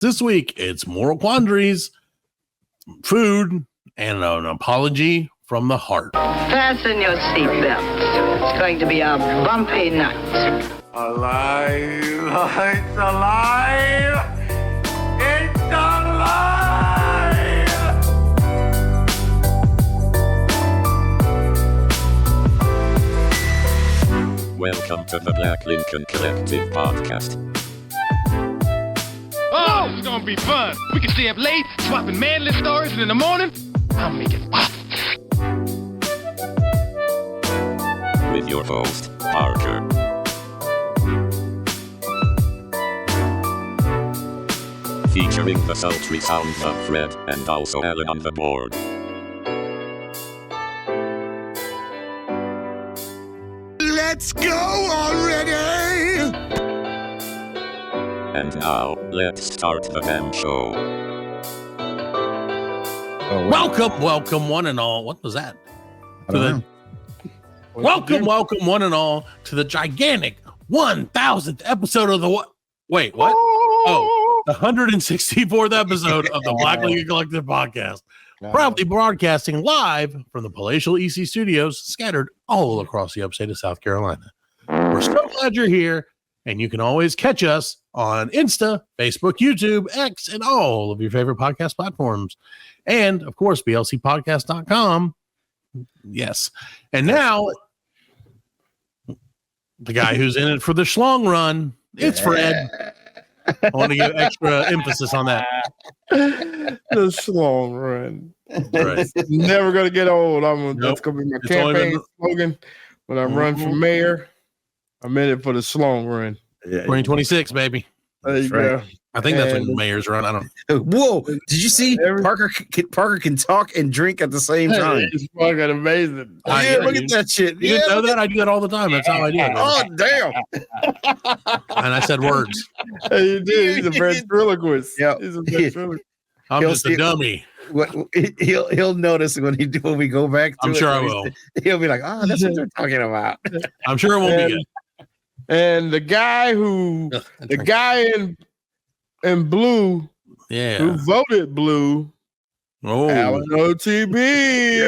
This week, it's moral quandaries, food, and an apology from the heart. Fasten your seatbelts. It's going to be a bumpy night. Alive! It's alive! It's alive! Welcome to the Black Lincoln Collective Podcast. Oh, this is gonna be fun. We can stay up late, swapping manly stories, and in the morning, I'll make it pop. With your host, Parker. Featuring the sultry sounds of Fred and also Allan on the board. Let's go already! And now, let's start the damn show. Welcome, one and all. What was that? Welcome, one and all, to the gigantic 1000th episode of the what? Wait, what? Oh, the 164th episode of the Black Lincoln Collective Podcast. Proudly broadcasting live from the palatial EC studios scattered all across the upstate of South Carolina. We're so glad you're here, and you can always catch us on Insta, Facebook, YouTube, X, and all of your favorite podcast platforms. And, of course, blcpodcast.com. Yes. And now, the guy who's in it for the schlong run, it's Fred. I want to give extra emphasis on that. The schlong run. Right. Never going to get old. That's going to be my It's campaign slogan when I run for mayor. I'm in it for the schlong run. 2026, baby. There you go. I think that's when the mayors run. I don't know. Whoa! Did you see Parker can talk and drink at the same time? It's fucking amazing. Yeah, look at that shit. You didn't know that? I do that all the time. That's how I do it. Oh, damn. And I said words. Hey, you did. He's a ventriloquist. Yeah. He's a ventriloquist. I'm He'll just a see- dummy. He'll notice when we go back to I'm it. sure I will. He'll be like, oh, that's what they're talking about. I'm sure it won't be good. And the guy in blue who Yeah. voted blue, Oh, Allan OTB.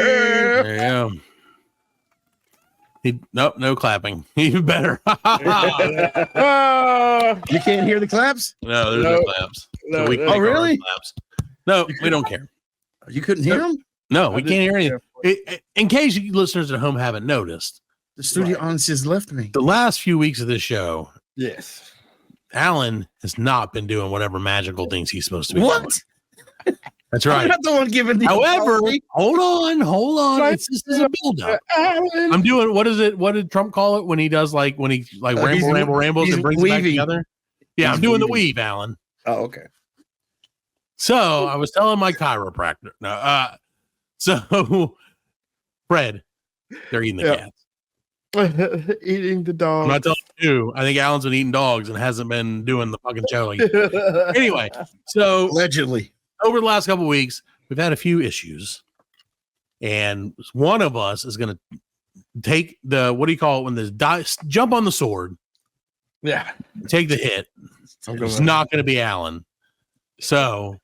yeah. Nope, no clapping. Even better. You can't hear the claps? No, there's no claps. No, We no. make our own really? claps. No, we don't care. You couldn't hear them? No, we I can't hear didn't anything. In case you listeners at home haven't noticed, The studio audience just left me. the last few weeks of this show, Yes. Allan has not been doing whatever magical things he's supposed to be What? doing. That's I'm right. not the one giving the However, apology. hold on. Right. This is a build-up. Allan. I'm doing, what is it? What did Trump call it when he does rambles he's and brings it back weaving. together? Yeah, He's I'm doing the weaving. weave, Allan. Oh, okay. So I was telling my chiropractor. So Fred, they're eating the Yeah. cats. Eating the dog. I'm not telling you. I think Allan's been eating dogs and hasn't been doing the fucking show. Anyway, so Allegedly. over the last couple of weeks, we've had a few issues, and one of us is going to take the, what do you call it when the jump on the sword, Yeah. take the hit. It's not going to be Allan. So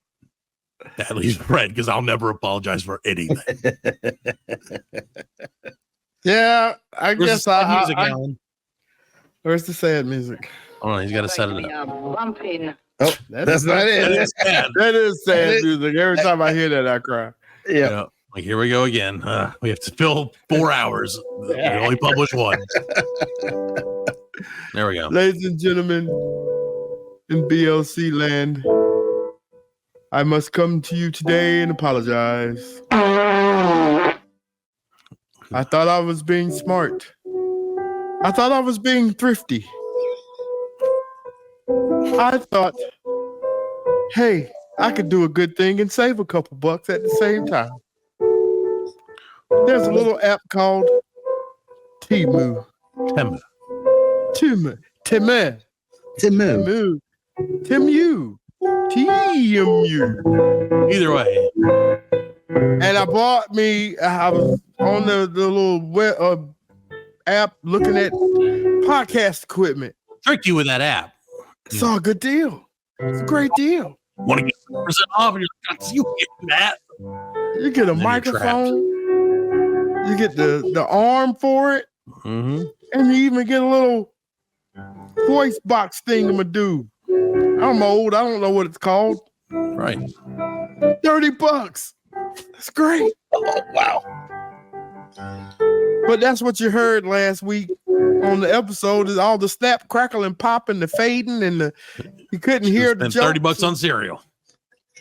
that leaves Fred, because I'll never apologize for anything. Yeah, I Where's guess the sad I, music, I, Allan? Where's the sad music? Hold on, he's got to It's set going it to be up. a bumpy night. Oh, that's not That it. is sad. That is sad That is- music. Every time I hear that, I cry. You Yeah. know, like, here we go again. We have to fill 4 hours. We only publish one. There we go. Ladies and gentlemen, in BLC land, I must come to you today and apologize. I thought I was being smart. I thought I was being thrifty. I thought, hey, I could do a good thing and save a couple bucks at the same time. There's a little app called Temu. Temu. Temu. Temu. Temu. Temu. Temu. Either way. And I was on the little web, app looking at podcast equipment. Tricked you with that app. Saw a good deal. It's a great deal. Want to get 10% off? And you're like, you get that. You get a And then you're trapped. microphone. You get the arm for it. Mm-hmm. And you even get a little voice box thing-a-ma-do. I'm old. I don't know what it's called. Right. $30. That's great. Oh, wow. But that's what you heard last week on the episode is all the snap, crackle, and popping, the fading, and you couldn't hear the Spend jokes. $30 on cereal.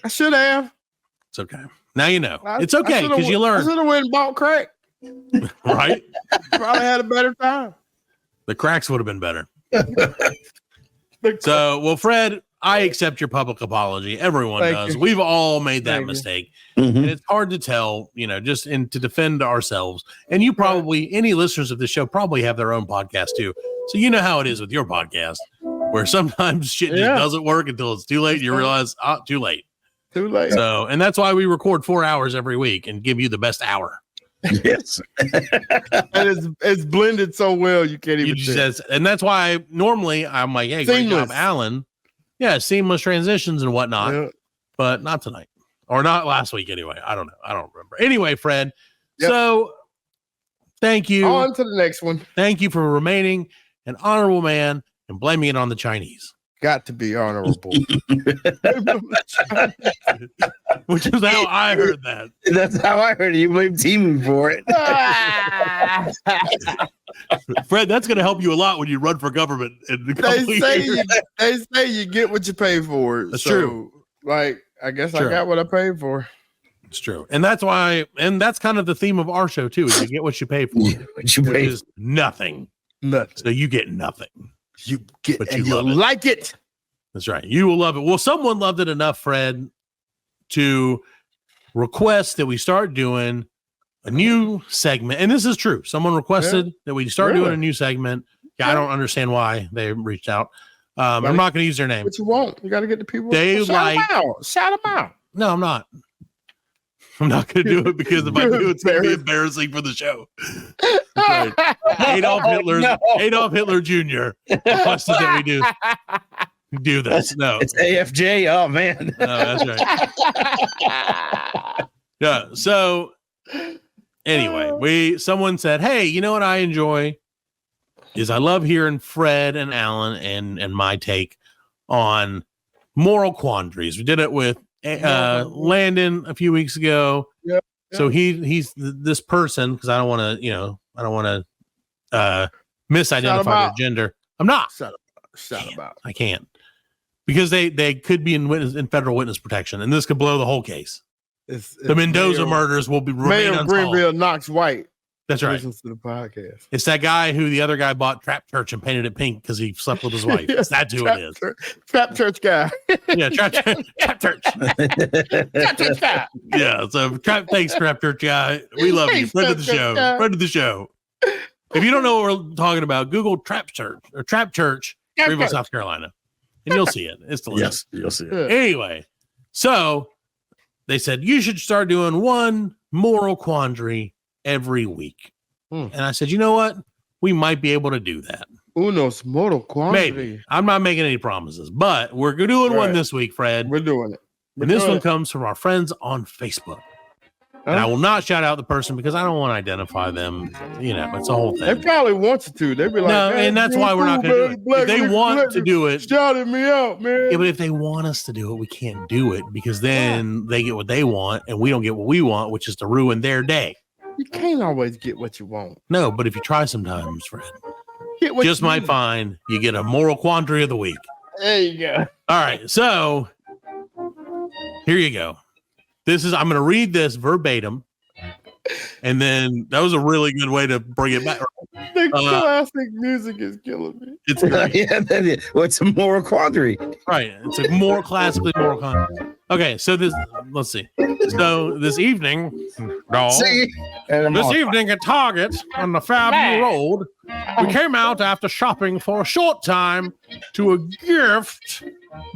I should have. It's okay. Now you know. It's okay because you I learned. should have went and bought crack. Right? Probably had a better time. The cracks would have been better. So, well, Fred, I accept your public apology. Everyone Thank does. you. We've all made that Thank you. mistake. Mhm. And it's hard to tell, just to defend ourselves. And you probably, any listeners of the show probably have their own podcast too. So you know how it is with your podcast, where sometimes shit just doesn't work until it's too late. You realize, too late. Too late. So, and that's why we record 4 hours every week and give you the best hour. Yes. And it's blended so well you can't even And that's why normally I'm like, hey, great job, Seamless. Allan. Yeah, seamless transitions and whatnot, Yeah. but not tonight or not last week anyway. I don't know. I don't remember. Anyway, Fred. Yep. So thank you. On to the next one. Thank you for remaining an honorable man and blaming it on the Chinese, Got to be honorable. which is how I heard that. That's how I heard it. You blame Temu for it. Fred, that's going to help you a lot when you run for government. In a couple they say you get what you pay for. That's so, true. Like, I guess True. I got what I paid for. It's true. And that's why, and that's kind of the theme of our show too, is you get what you pay for, What you which pay is nothing. Nothing. So you get nothing. You get But and you you love it. like it. That's right. You will love it. Well, someone loved it enough, Fred, to request that we start doing a new segment. And this is true. Someone requested that we start doing a new segment. Yeah, I don't understand why they reached out. I'm not going to use their name. What you want? You got to get the people. They Shout them out. Shout them out. No, I'm not. I'm not going to do it because if I do, it's going to be embarrassing for the show. Right. Adolf Hitler Jr. requested that we do this. No, It's AFJ. Oh man. no, that's right. Yeah. So anyway, someone said, "Hey, you know what I enjoy is I love hearing Fred and Allan and my take on moral quandaries. We did it with Landon a few weeks ago. Yeah. So he's this person because I don't want to misidentify their gender. I'm not. Shout about. I can't because they could be in federal witness protection, and this could blow the whole case. The Mendoza murders will remain Mayor of unsolved. Greenville, Knox White. That's right. Listens to the podcast. It's that guy who the other guy bought Trap Church and painted it pink because he slept with his wife. Yes, That's who it is. Trap Church guy. Yeah, Trap Church. Trap Church guy. Yeah, so thanks, Trap Church guy. We love you. Thanks, Friend of the Trap show. Church guy. Friend of the show. If you don't know what we're talking about, Google Trap Church or Trap Church, Greenville, South Carolina, and you'll see it. It's delicious. Yes, you'll see it. Anyway, so they said you should start doing one moral quandary every week. And I said, you know what? We might be able to do that. Unos moral quantity. Maybe. I'm not making any promises, but we're doing one Right. this week, Fred. We're doing it. And this one comes from our friends on Facebook. And I will not shout out the person because I don't want to identify them. It's a whole They thing. probably want you to. They be like, No, "Hey, and that's you why we're not cool, going to man. do it. If they want to do it, shouted me out, man. yeah, but if they want us to do it, we can't do it because then they get what they want and we don't get what we want, which is to ruin their day. You can't always get what you want. No, but if you try sometimes, Fred, Get what just you might need. find you get a moral quandary of the week. There you go. All right, so here you go. I'm going to read this verbatim, and then that was a really good way to bring it back. The classic music is killing me. It's great. Yeah, that is. What's a moral quandary? Right. It's a more classically moral quandary. Okay, so let's see. So this evening, evening at Target on the Fairview Road, we came out after shopping for a short time to a gift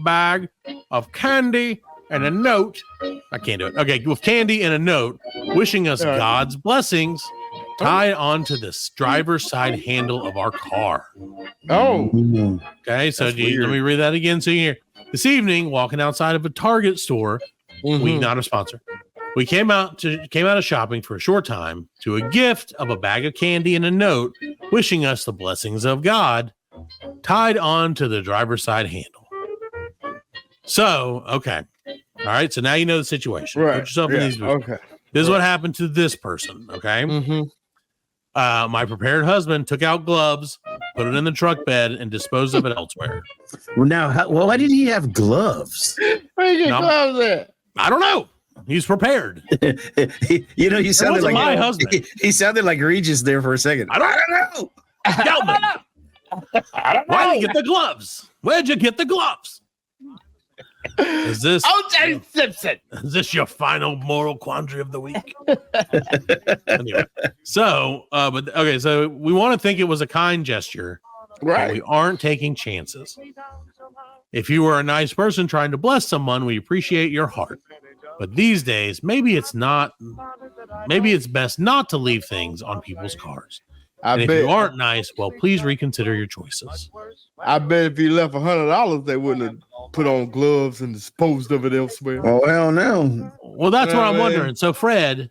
bag of candy and a note. I can't do it. Okay, with candy and a note wishing us God's blessings tied onto the driver's side handle of our car. Oh, Okay, so That's let weird. me read that again. So you hear this evening, walking outside of a Target store, we not a sponsor. We came out of shopping for a short time to a gift of a bag of candy and a note wishing us the blessings of God, tied on to the driver's side handle. So, okay. All right. So now you know the situation. right. Put yourself in these boots. Okay. This is what happened to this person. Okay. My prepared husband took out gloves, put it in the truck bed, and disposed of it elsewhere. Well, now, why did he have gloves? Where you get No. gloves at? I don't know. He's prepared. You sounded wasn't like my husband. He sounded like Regis there for a second. I don't know. Gelman, why did you get the gloves? Where'd you get the gloves? Is this O.J. Simpson. Is this your final moral quandary of the week? Anyway, so so we want to think it was a kind gesture. But Right. we aren't taking chances. If you were a nice person trying to bless someone, we appreciate your heart. But these days, maybe it's best not to leave things on people's cars. I And if bet. you aren't nice, well, please reconsider your choices. I bet if he left $100, they wouldn't have put on gloves and disposed of it elsewhere. Oh, hell no. Well, that's what I'm man. wondering. So, Fred,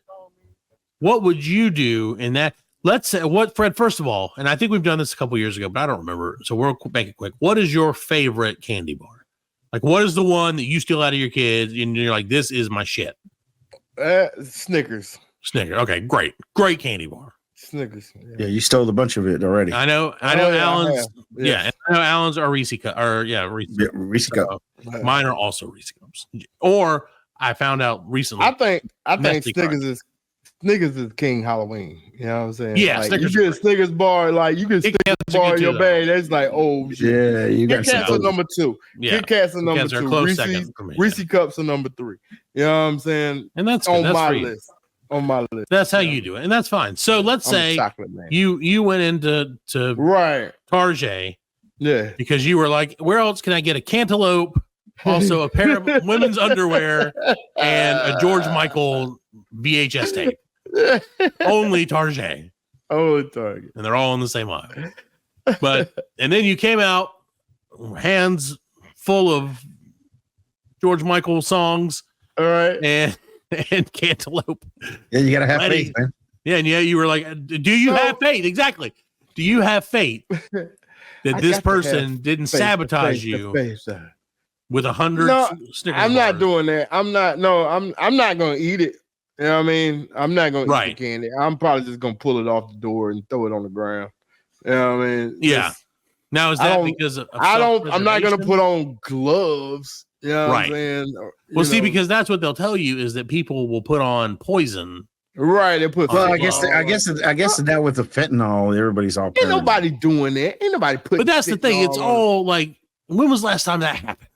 what would you do in that? Let's say Fred, first of all, and I think we've done this a couple years ago, but I don't remember. So we'll make it quick. What is your favorite candy bar? Like, what is the one that you steal out of your kids and you're like, this is my shit? Snickers. Snicker. Okay, great. Great candy bar. Snickers. Yeah, you stole a bunch of it already. I know Oh, yeah, I Allan's. have. Yeah, Yes. I know Allan's are Reese Reese. Yeah, Reese Cup. Mine are also Reese cups. Or I found out recently. I think Nestle Snickers is King Halloween. You know what I'm saying? Yeah, like, Snickers you are get a Snickers bar, like you get Kit Snickers Kats are bar good in your too, bag. That's like, oh shit. Yeah, you got Kit Kats are some. number 2. yeah, Kit Kats are number Kats are 2. close Reese's, second for me. Reese Cups are number 3. You know what I'm saying? And that's good. On That's my for you. list. On my list. That's how you do it, and that's fine. So let's I'm a say chocolate man. you went into Right. Target Yeah. because you were like, where else can I get a cantaloupe, also a pair of women's underwear, and a George Michael VHS tape? Only Target, Oh, Target. and they're all in the same aisle. And then you came out, hands full of George Michael songs All right. and cantaloupe. Yeah, you gotta have Ready. faith, man. Yeah, and you were like, do you So- have faith? Exactly. Do you have faith that I this got to person have didn't Faith, sabotage faith, you faith. with 100 No, Snickers I'm not bars? doing that. I'm not gonna eat it. You know what I mean? I'm not gonna eat Right. the candy. I'm probably just gonna pull it off the door and throw it on the ground. You know what I mean? Yeah. Just- Now, is I that don't- because of I'm not gonna self-preservation? put on gloves. You know what Right. I'm saying? Well, see, know, because that's what they'll tell you is that people will put on poison. right, they put Well, Well, fentanyl I guess that with the fentanyl, everybody's all ain't paranoid. nobody doing that. Ain't nobody putting But that's the thing. It's fentanyl on- all like, when was the last time that happened?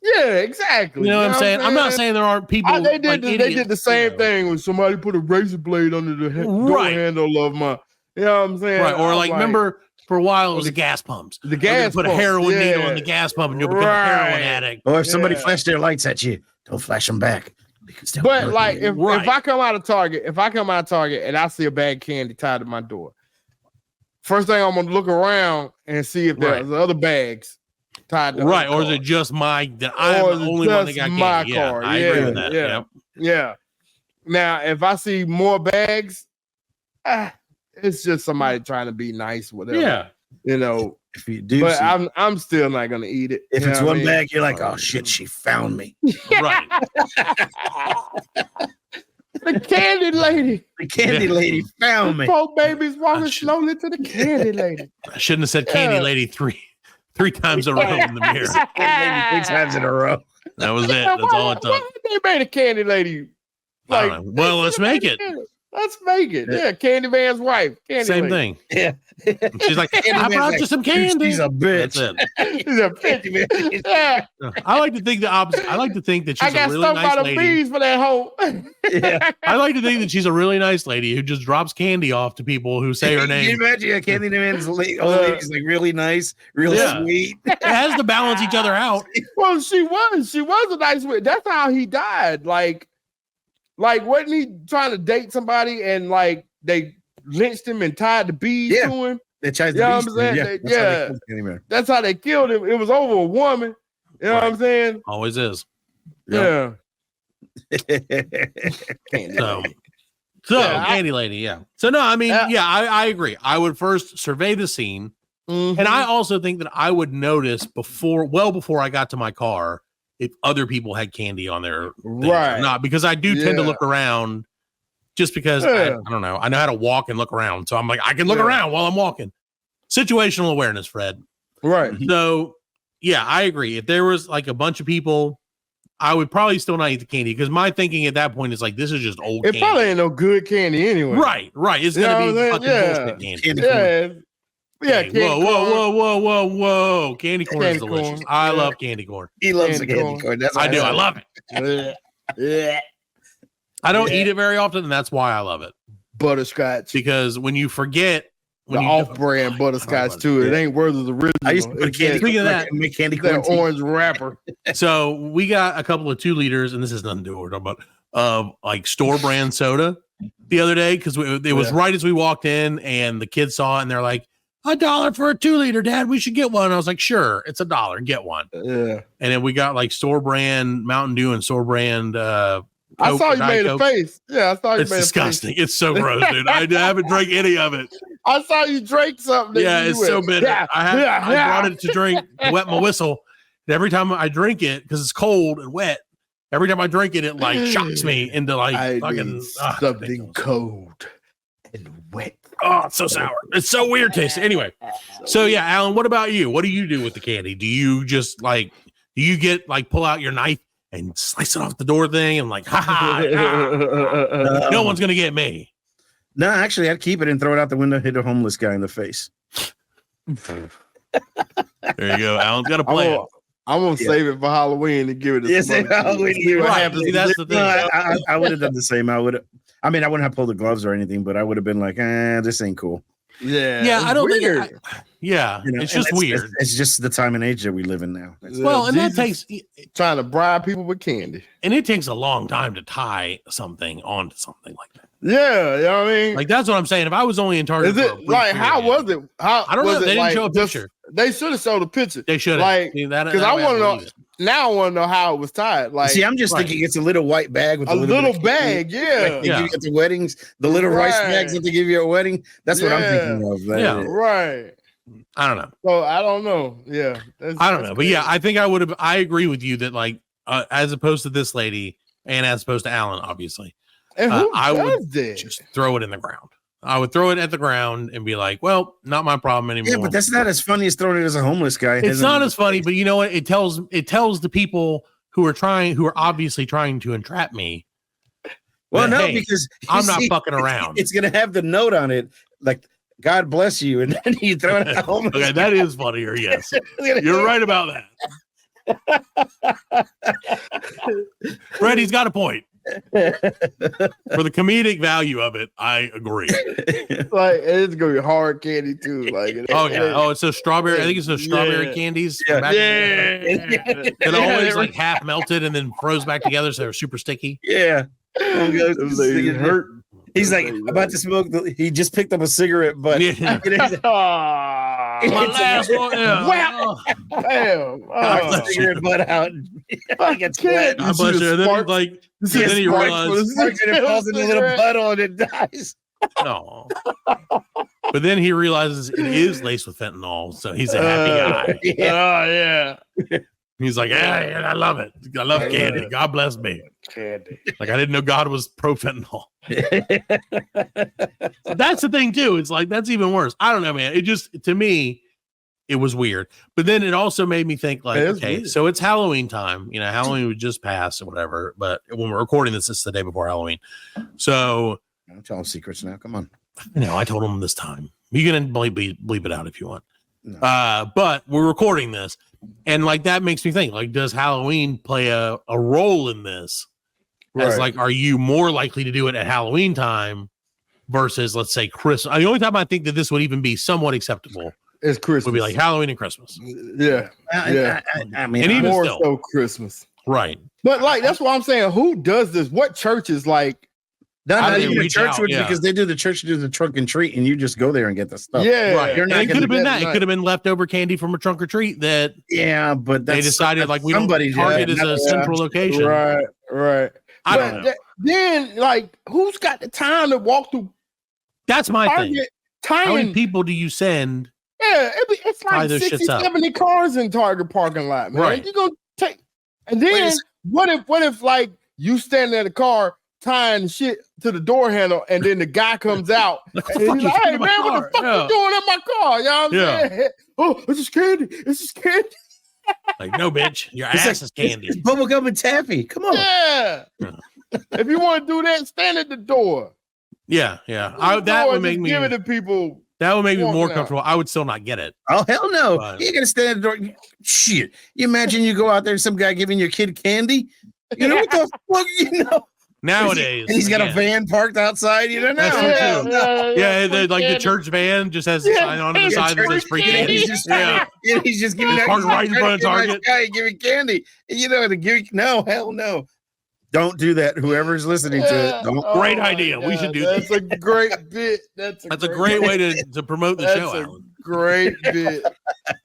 Yeah, exactly. You know what I'm saying? I'm not saying there aren't people. They did like they idiots, did the same you know. thing when somebody put a razor blade under the door Right. handle of my. You know what I'm saying? Right. Or I'm like, remember for a while it was the gas pumps. the They're gonna gas put a pump, heroin needle yeah. in the gas pump and you'll become a heroin Right. addict. Or if somebody Yeah. flashed their lights at you, don't flash them back. Because they'll But hurt like you. if Right. I come out of Target and I see a bag of candy tied to my door, first thing I'm gonna look around and see if there's other bags tied to Right. other Or is cars. it just that I'm Or the is it only one that just got my candy? Yeah, car? I agree Yeah, with that. yeah. Yep. Yeah. Now, if I see more bags, it's just somebody trying to be nice, whatever. Yeah. You know, If you do, but see, I'm still not gonna eat it. if you it's know what one I mean? bag, you're like, oh shit, she found me. Right. The candy lady. The candy Yeah. lady found me. Poor baby's walking I should- slowly to the candy lady. I shouldn't have said candy Yeah. lady three times in a row in the mirror. Candy lady 3 times in a row. That was it. That's all it took. Why they made a candy lady? I don't know. Well, let's make it. Let's make it. Yeah, Candyman's wife. Candy Same lady. thing. Yeah. She's like, I brought you some candy. She's a That's bitch. it. She's a bitch. Yeah, I like to think the opposite. I like to think that I she's a got really stuff nice out of lady. bees for that hoe. Yeah. I like to think that she's a really nice lady who just drops candy off to people who say her Can you name. imagine a candy man's old lady's like really nice, really Yeah. sweet? It has to balance each other out. Well, she was a nice witch. That's how he died. Like wasn't he trying to date somebody and like they lynched him and tied the beads to him. They tried You know what I'm saying? That's how they killed him. It was over a woman. You know what I'm saying? Always is. Yeah. Candy lady, yeah. So no, I mean, I agree. I would first survey the scene, and I also think that I would notice before I got to my car if other people had candy on their things or not, because I do tend to look around just because I don't know. I know how to walk and look around, so I'm like I can look around while I'm walking. Situational awareness, Fred. Right. So yeah, I agree. If there was like a bunch of people, I would probably still not eat the candy because my thinking at that point is like, this is just old candy. It probably ain't no good candy anyway. Right. It's going to be fucking bullshit candy. Yeah. Whoa. Candy corn is delicious. I love candy corn. He loves the candy corn. That's I do. I love it. I don't eat it very often, and that's why I love it. Butterscotch. Because when you forget... The off-brand butterscotch too. It ain't worth of the original. I used to put candy. Speaking of that, make candy corn orange wrapper. So we got a couple of 2 liters, and this has nothing to do with what we're talking about. Like store brand soda the other day because it was right as we walked in, and the kids saw it, and they're like, $1 for a 2-liter, Dad. We should get one. And I was like, sure, it's $1. Get one. Yeah. And then we got like store brand Mountain Dew and store brand. I saw you made a face. Yeah, I saw you made a face. It's disgusting. It's so gross, dude. I haven't drank any of it. I saw you drink something. Yeah, it's so bitter. I brought it to drink, wet my whistle. And every time I drink it, because it's cold and wet, every time I drink it, it like shocks me into like fucking something cold and wet. Oh, it's so sour. It's so weird tasting. Anyway, so yeah, Alan, what about you? What do you do with the candy? Do you just like, pull out your knife and slice it off the door thing and like, no one's going to get me. No, actually, I'd keep it and throw it out the window, hit a homeless guy in the face. There you go. Alan's got a plan. I'm going to save it for Halloween and give it to Halloween. Right. See, that's the thing. No, I would have done the same. I wouldn't have pulled the gloves or anything, but I would have been like, this ain't cool. Yeah. I don't think it's just weird. It's just the time and age that we live in now. Well, and that takes trying to bribe people with candy. And it takes a long time to tie something onto something like that. Yeah, you know what I mean? Like that's what I'm saying. If I was only in Target, how was it? I don't know. They didn't show a picture. They should have showed a picture. They should have. Like, because I want to know. Now I want to know how it was tied. Like, see, I'm just thinking it's a little white bag with a little bag. Yeah, like you get the weddings, the little rice bags that they give you at a wedding. That's what I'm thinking of. Right. I don't know. So I don't know. Yeah, I don't know, but yeah, I think I would have. I agree with you that like as opposed to this lady and as opposed to Allan, obviously. And I would just throw it in the ground. I would throw it at the ground and be like, well, not my problem anymore. Yeah, but that's not as funny as throwing it as a homeless guy. It's not as funny, but you know what? It tells the people who are obviously trying to entrap me. Well, that, no, hey, because I'm not fucking around. It's going to have the note on it, like, God bless you. And then you throw it at the homeless guy. That is funnier, yes. You're right about that. Freddie's got a point. For the comedic value of it, I agree. Like it's gonna be hard candy too. Like it's a strawberry. I think it's those strawberry candies. That always like half melted and then froze back together, so they're super sticky. Yeah, hurt. He's like about to smoke. He just picked up a cigarette, but my last one. Damn! Cigarette butt out. I get sweat. Then he realized it falls in a little puddle and it dies. No, but then he realizes it is laced with fentanyl, so he's a happy guy. Yeah. He's like, I love it. I love candy. God bless me. Candy. Like I didn't know God was pro fentanyl. That's the thing too. It's like that's even worse. I don't know, man. It just to me, it was weird. But then it also made me think like, okay, weird. So it's Halloween time. You know, Halloween would just pass or whatever. But when we're recording this, it's the day before Halloween. So don't tell them secrets now. Come on. I told them this time. You can bleep it out if you want. No. But we're recording this. And like that makes me think, like, does Halloween play a role in this? Right. As like, are you more likely to do it at Halloween time versus, let's say, Christmas? The only time I think that this would even be somewhat acceptable is Christmas. Would be like Halloween and Christmas. Yeah. I mean, and even more so Christmas. Right. But like, that's what I'm saying. Who does this? What churches like Not they even a reach church out, would, yeah. because they do the church do the trunk and treat, and you just go there and get the stuff. Yeah, Right. You're And not it gonna could have been that that. It night. could have been leftover candy from a trunk or treat that Yeah, but they decided like we don't Target is a central location. Right. I don't know. Then, like, who's got the time to walk through That's my thing. Target? How many Time. people do you send? Yeah, it's Tie like those 60, shits up. 70 cars in Target parking lot, man. Right. You're gonna take, and then what if like you standing at a car tying shit to the door handle, and then the guy comes out Like, and he's like, "Hey man, what the fuck you doing in my car?" You know what I'm saying? Oh, it's just candy. It's just candy. Like, no, bitch, your It's ass is candy. It's bubblegum and taffy. Come on. Yeah. If you want to do that, stand at the door. Yeah. That would make me. give it to people. That would make me more walking out. comfortable. I would still not get it. Oh hell no! But- You ain't gonna stand at the door. Shit! You imagine you go out there and some guy giving your kid candy. You know what the fuck? You know. Nowadays, And he's got a again, van parked outside. You don't know. That's true, too. Yeah, free like the candy. church van just has a sign on the Yeah, side that says free church candy. He's just, Yeah. he's just giving He's out. parked right in front of Target. Guy giving candy. And you know to give. No, hell no. Don't do that. Whoever's listening to it, don't. Great my idea. We should do That's a great bit. That's a great way to promote the That's show, a Alan. great bit.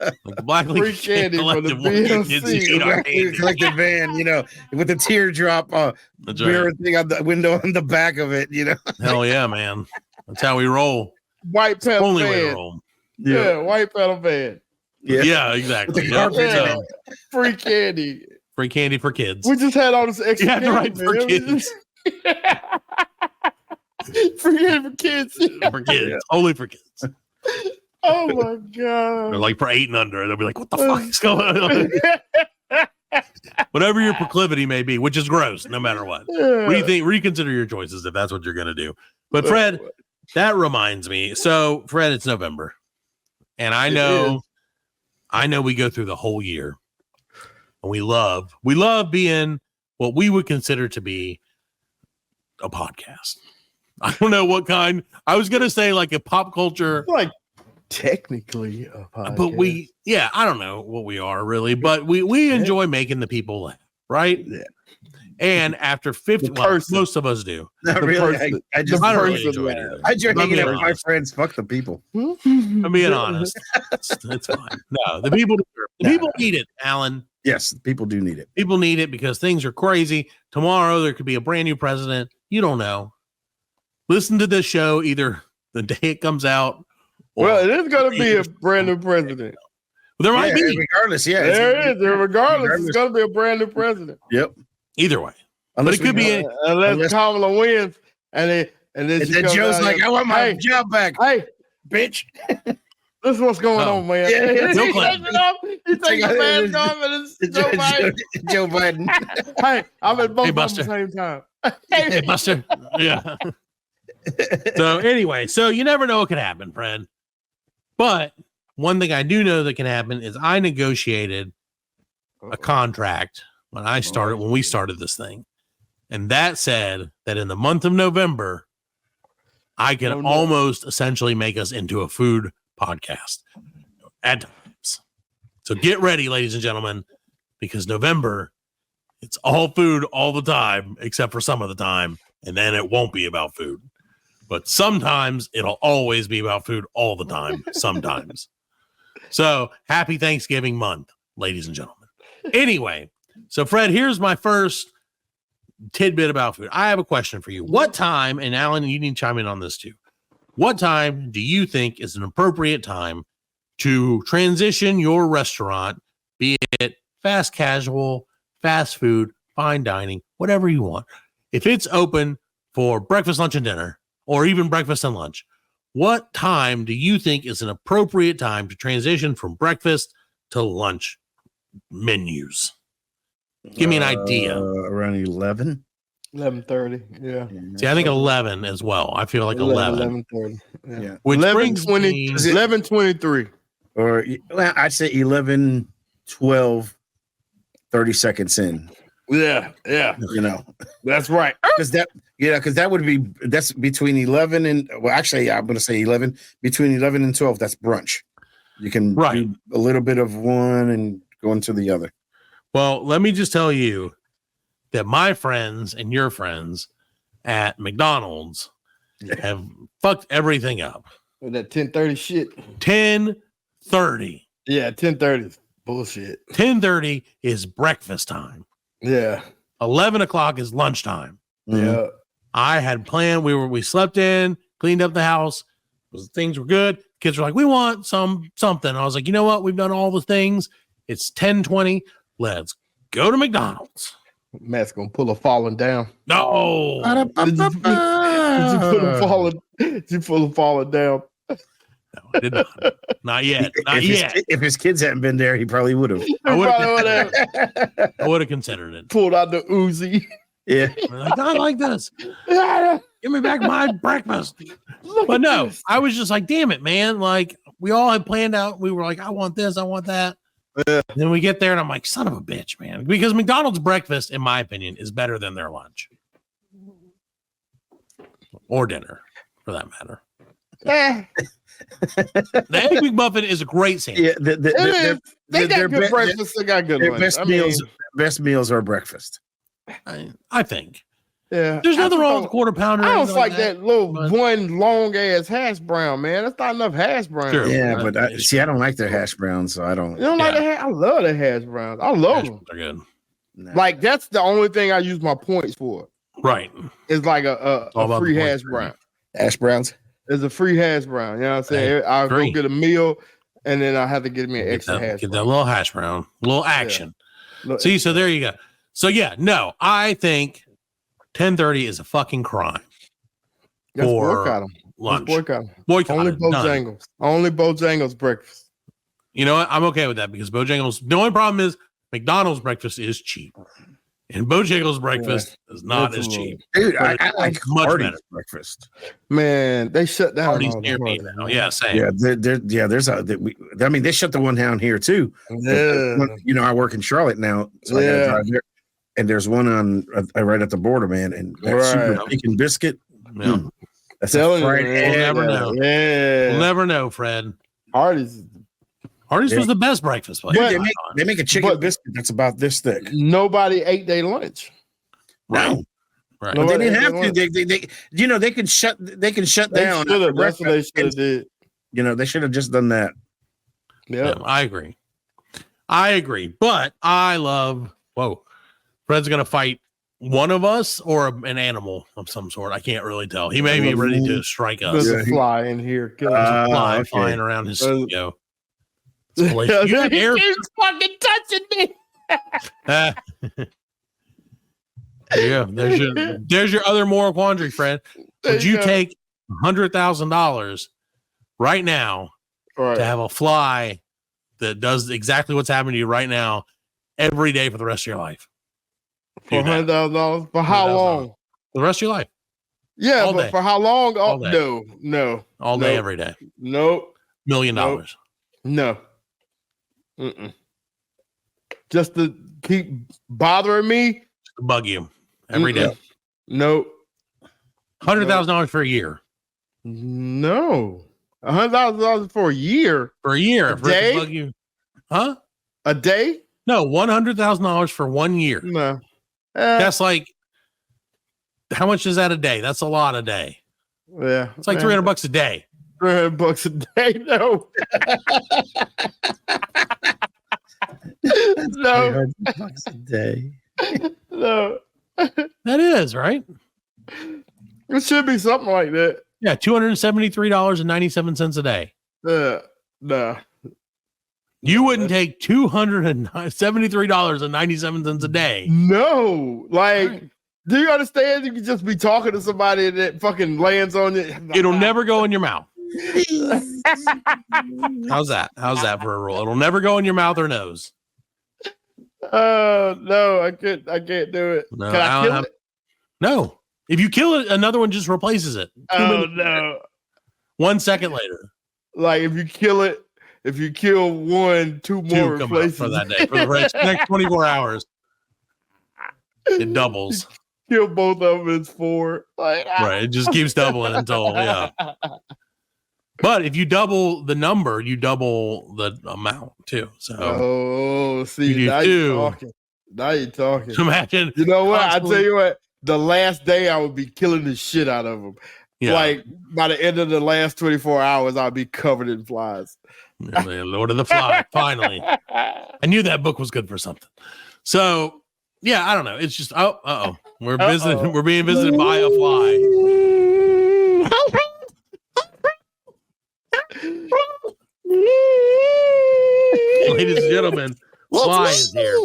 Like the Black free League candy for the Collective wants their kids to BLC. eat our candy. Collective van, you know, with the teardrop That's mirror right. thing on the window on the back of it, you know. Hell yeah, man. That's how we roll. White pedal Only way to van. roll. Yeah, white pedal van. Yeah, exactly. With the Yep. carpet Yeah. in Free candy. Free candy for kids. We just had all this extra Yeah, candy, right, for man. kids. Free candy for kids. For kids. Only for kids. Oh my They're god. like for 8 and under. They'll be like, what the fuck is going on? Whatever your proclivity may be, which is gross, no matter what. Reconsider your choices if that's what you're going to do. But Fred, that reminds me. So, Fred, it's November. And I know we go through the whole year. And we love being what we would consider to be a podcast. I don't know what kind. I was going to say like a pop culture, Like technically a podcast. but I don't know what we are really, but we enjoy making the people laugh, right? Yeah. And after 50, The well, person. most of us do. Not The really. person- I just I don't really person enjoy it laugh. either. I enjoy I'm hanging being out with my honest. friends. Fuck the people. I'm being honest. It's fine. No, the people need it, Alan. Yes, people do need it. People need it because things are crazy. Tomorrow there could be a brand new president. You don't know. Listen to this show either the day it comes out. Or Well, it is going to be a brand new president. there might be Regardless, yeah. There is. Regardless, it's going to be a brand new president. Yep. either way. Unless But it could be Unless Kamala wins, and then And she then comes Joe's out like, and- I want my hey, job back, hey, bitch. this is what's going Oh. on, man. Yeah, yeah, Bill He Clinton. takes it off. He takes the mask off, and it's Joe Biden. Joe Biden. Hey, I'm at both Hey, of them at Buster. the same time. Hey, Buster. Yeah. So anyway, so you never know what could happen, Fred. But one thing I do know that can happen is I negotiated a contract when we started this thing. And that said that in the month of November, I can Oh, no. almost essentially make us into a food podcast at times. So get ready, ladies and gentlemen, because November, it's all food all the time, except for some of the time. And then it won't be about food. But sometimes it'll always be about food all the time, sometimes. So happy Thanksgiving month, ladies and gentlemen. Anyway, so Fred, here's my first tidbit about food. I have a question for you. What time, and Alan, you need to chime in on this too. What time do you think is an appropriate time to transition your restaurant, be it fast casual, fast food, fine dining, whatever you want? If it's open for breakfast, lunch, and dinner, or even breakfast and lunch, what time do you think is an appropriate time to transition from breakfast to lunch menus? Give me an idea. Around 11. 11:30. Yeah. See, I think 11 as well. I feel like 11. 11:30. Yeah. Which 11:20. brings me- 11:23. Or well, I'd say 11, 12, 30 seconds in. Yeah. You know, That's right. because that would be that's between 11 and actually I'm going to say 11 between 11 and 12. That's brunch. You can Right. do a little bit of one and go into the other. Well, let me just tell you that my friends and your friends at McDonald's have fucked everything up. With that 10:30 shit. 10:30. Yeah, 10:30 is bullshit. 10:30 is breakfast time. Yeah. 11 o'clock is lunchtime. Yeah. I had planned. We slept in, cleaned up the house. Things were good. Kids were like, we want something. I was like, you know what? We've done all the things. It's 10:20. Let's go to McDonald's. Matt's gonna pull a falling down. No. Did you pull a falling down? No, I did not. Not yet. Not yet. If his kids hadn't been there, he probably would have. I would have considered it. Pulled out the Uzi. Yeah. Like, I like this. Give me back my breakfast. But no, I was just like, damn it, man. Like, we all had planned out. We were like, I want this, I want that. Yeah. Then we get there and I'm like, son of a bitch, man. Because McDonald's breakfast, in my opinion, is better than their lunch. Or dinner, for that matter. The Egg McMuffin is a great sandwich. Yeah, they got good breakfast. They got good lunch. Best meals are breakfast. I think. Yeah. There's nothing wrong with a quarter pounder. I don't like that little one long ass hash brown, man. That's not enough hash brown. Sure. Yeah, but I don't like their hash browns, so I don't. You don't like the I love the hash browns. I love them. They're good. No. Like, that's the only thing I use my points for. Right. It's like a free hash brown. Hash browns? It's a free hash brown. You know what I'm saying? I'll go get a meal and then I have to get me an extra hash Get brown. that little hash brown, little action. Yeah. See, so there you go. So yeah, no, I think 10:30 is a fucking crime. Let's for boycott them. lunch. Boycott them. Boycott Only it. Done. Bojangles. Only Bojangles breakfast. You know what? I'm okay with that because Bojangles. The only problem is McDonald's breakfast is cheap, and Bojangles breakfast is not as cheap. Dude, I like much Hardee's better. breakfast. Man, they shut down. Hardee's all the near me Hardee's, now. man. Yeah, same. Yeah, they shut the one down here too. Yeah. You know, I work in Charlotte now, so I gotta drive there. And there's one on right at the border, man. And that super bacon biscuit. Yeah. That's a fried egg. We'll never know. Yeah. We'll never know, Fred. Hardee's was the best breakfast place. Dude, they make a chicken biscuit that's about this thick. Nobody ate their lunch. No. Right. But they didn't have to. They can shut down. That's what they should have did. You know, they should have just done that. Yeah. I agree. But I love. Whoa, Fred's gonna fight one of us or an animal of some sort. I can't really tell. He may be ready to strike us. There's a fly in here. Kill him. Flying around his studio. He's fucking touching me. Yeah, there's your other moral quandary, Fred. Would you take $100,000 right now to have a fly that does exactly what's happening to you right now every day for the rest of your life? For $100,000 for how long? The rest of your life. Yeah, all but day. for how long? Oh, All day. no. All day, every day. Nope. $1 million. No. Mm-mm. Just to keep bothering me? Bug you every day. Nope. $100,000 for a year. No. $100,000 for a year? For a year. A for it to day? bug you. Huh? A day? No, $100,000 for 1 year. No. That's like, how much is that a day? That's a lot a day. Yeah. It's like $300 a day. $300 a day? No. No. $300 a day. No. That is, right? It should be something like that. Yeah, $273.97 a day. No. You wouldn't take $273.97 a day. No. Like, do you understand? You can just be talking to somebody that fucking lands on you. It'll never go in your mouth. How's that? How's that for a rule? It'll never go in your mouth or nose. No, I can't do it. No, Can I kill it? No. If you kill it, another one just replaces it. No. 1 second later. Like, if you kill it, if you kill one, two more Come up replaces for that day. For the next 24 hours. It doubles. Kill both of them, it's 4. Like, Right. It just keeps doubling until, yeah. But if you double the number, you double the amount too. So, oh, see, you now do. you're talking. Now you're talking. Imagine. You know what? I tell you what. the last day I would be killing the shit out of them. Yeah. Like by the end of the last 24 hours, I'll be covered in flies. Lord of the Fly, finally. I knew that book was good for something. So yeah, I don't know. It's just we're being visited by a fly. Ladies and gentlemen, fly is here.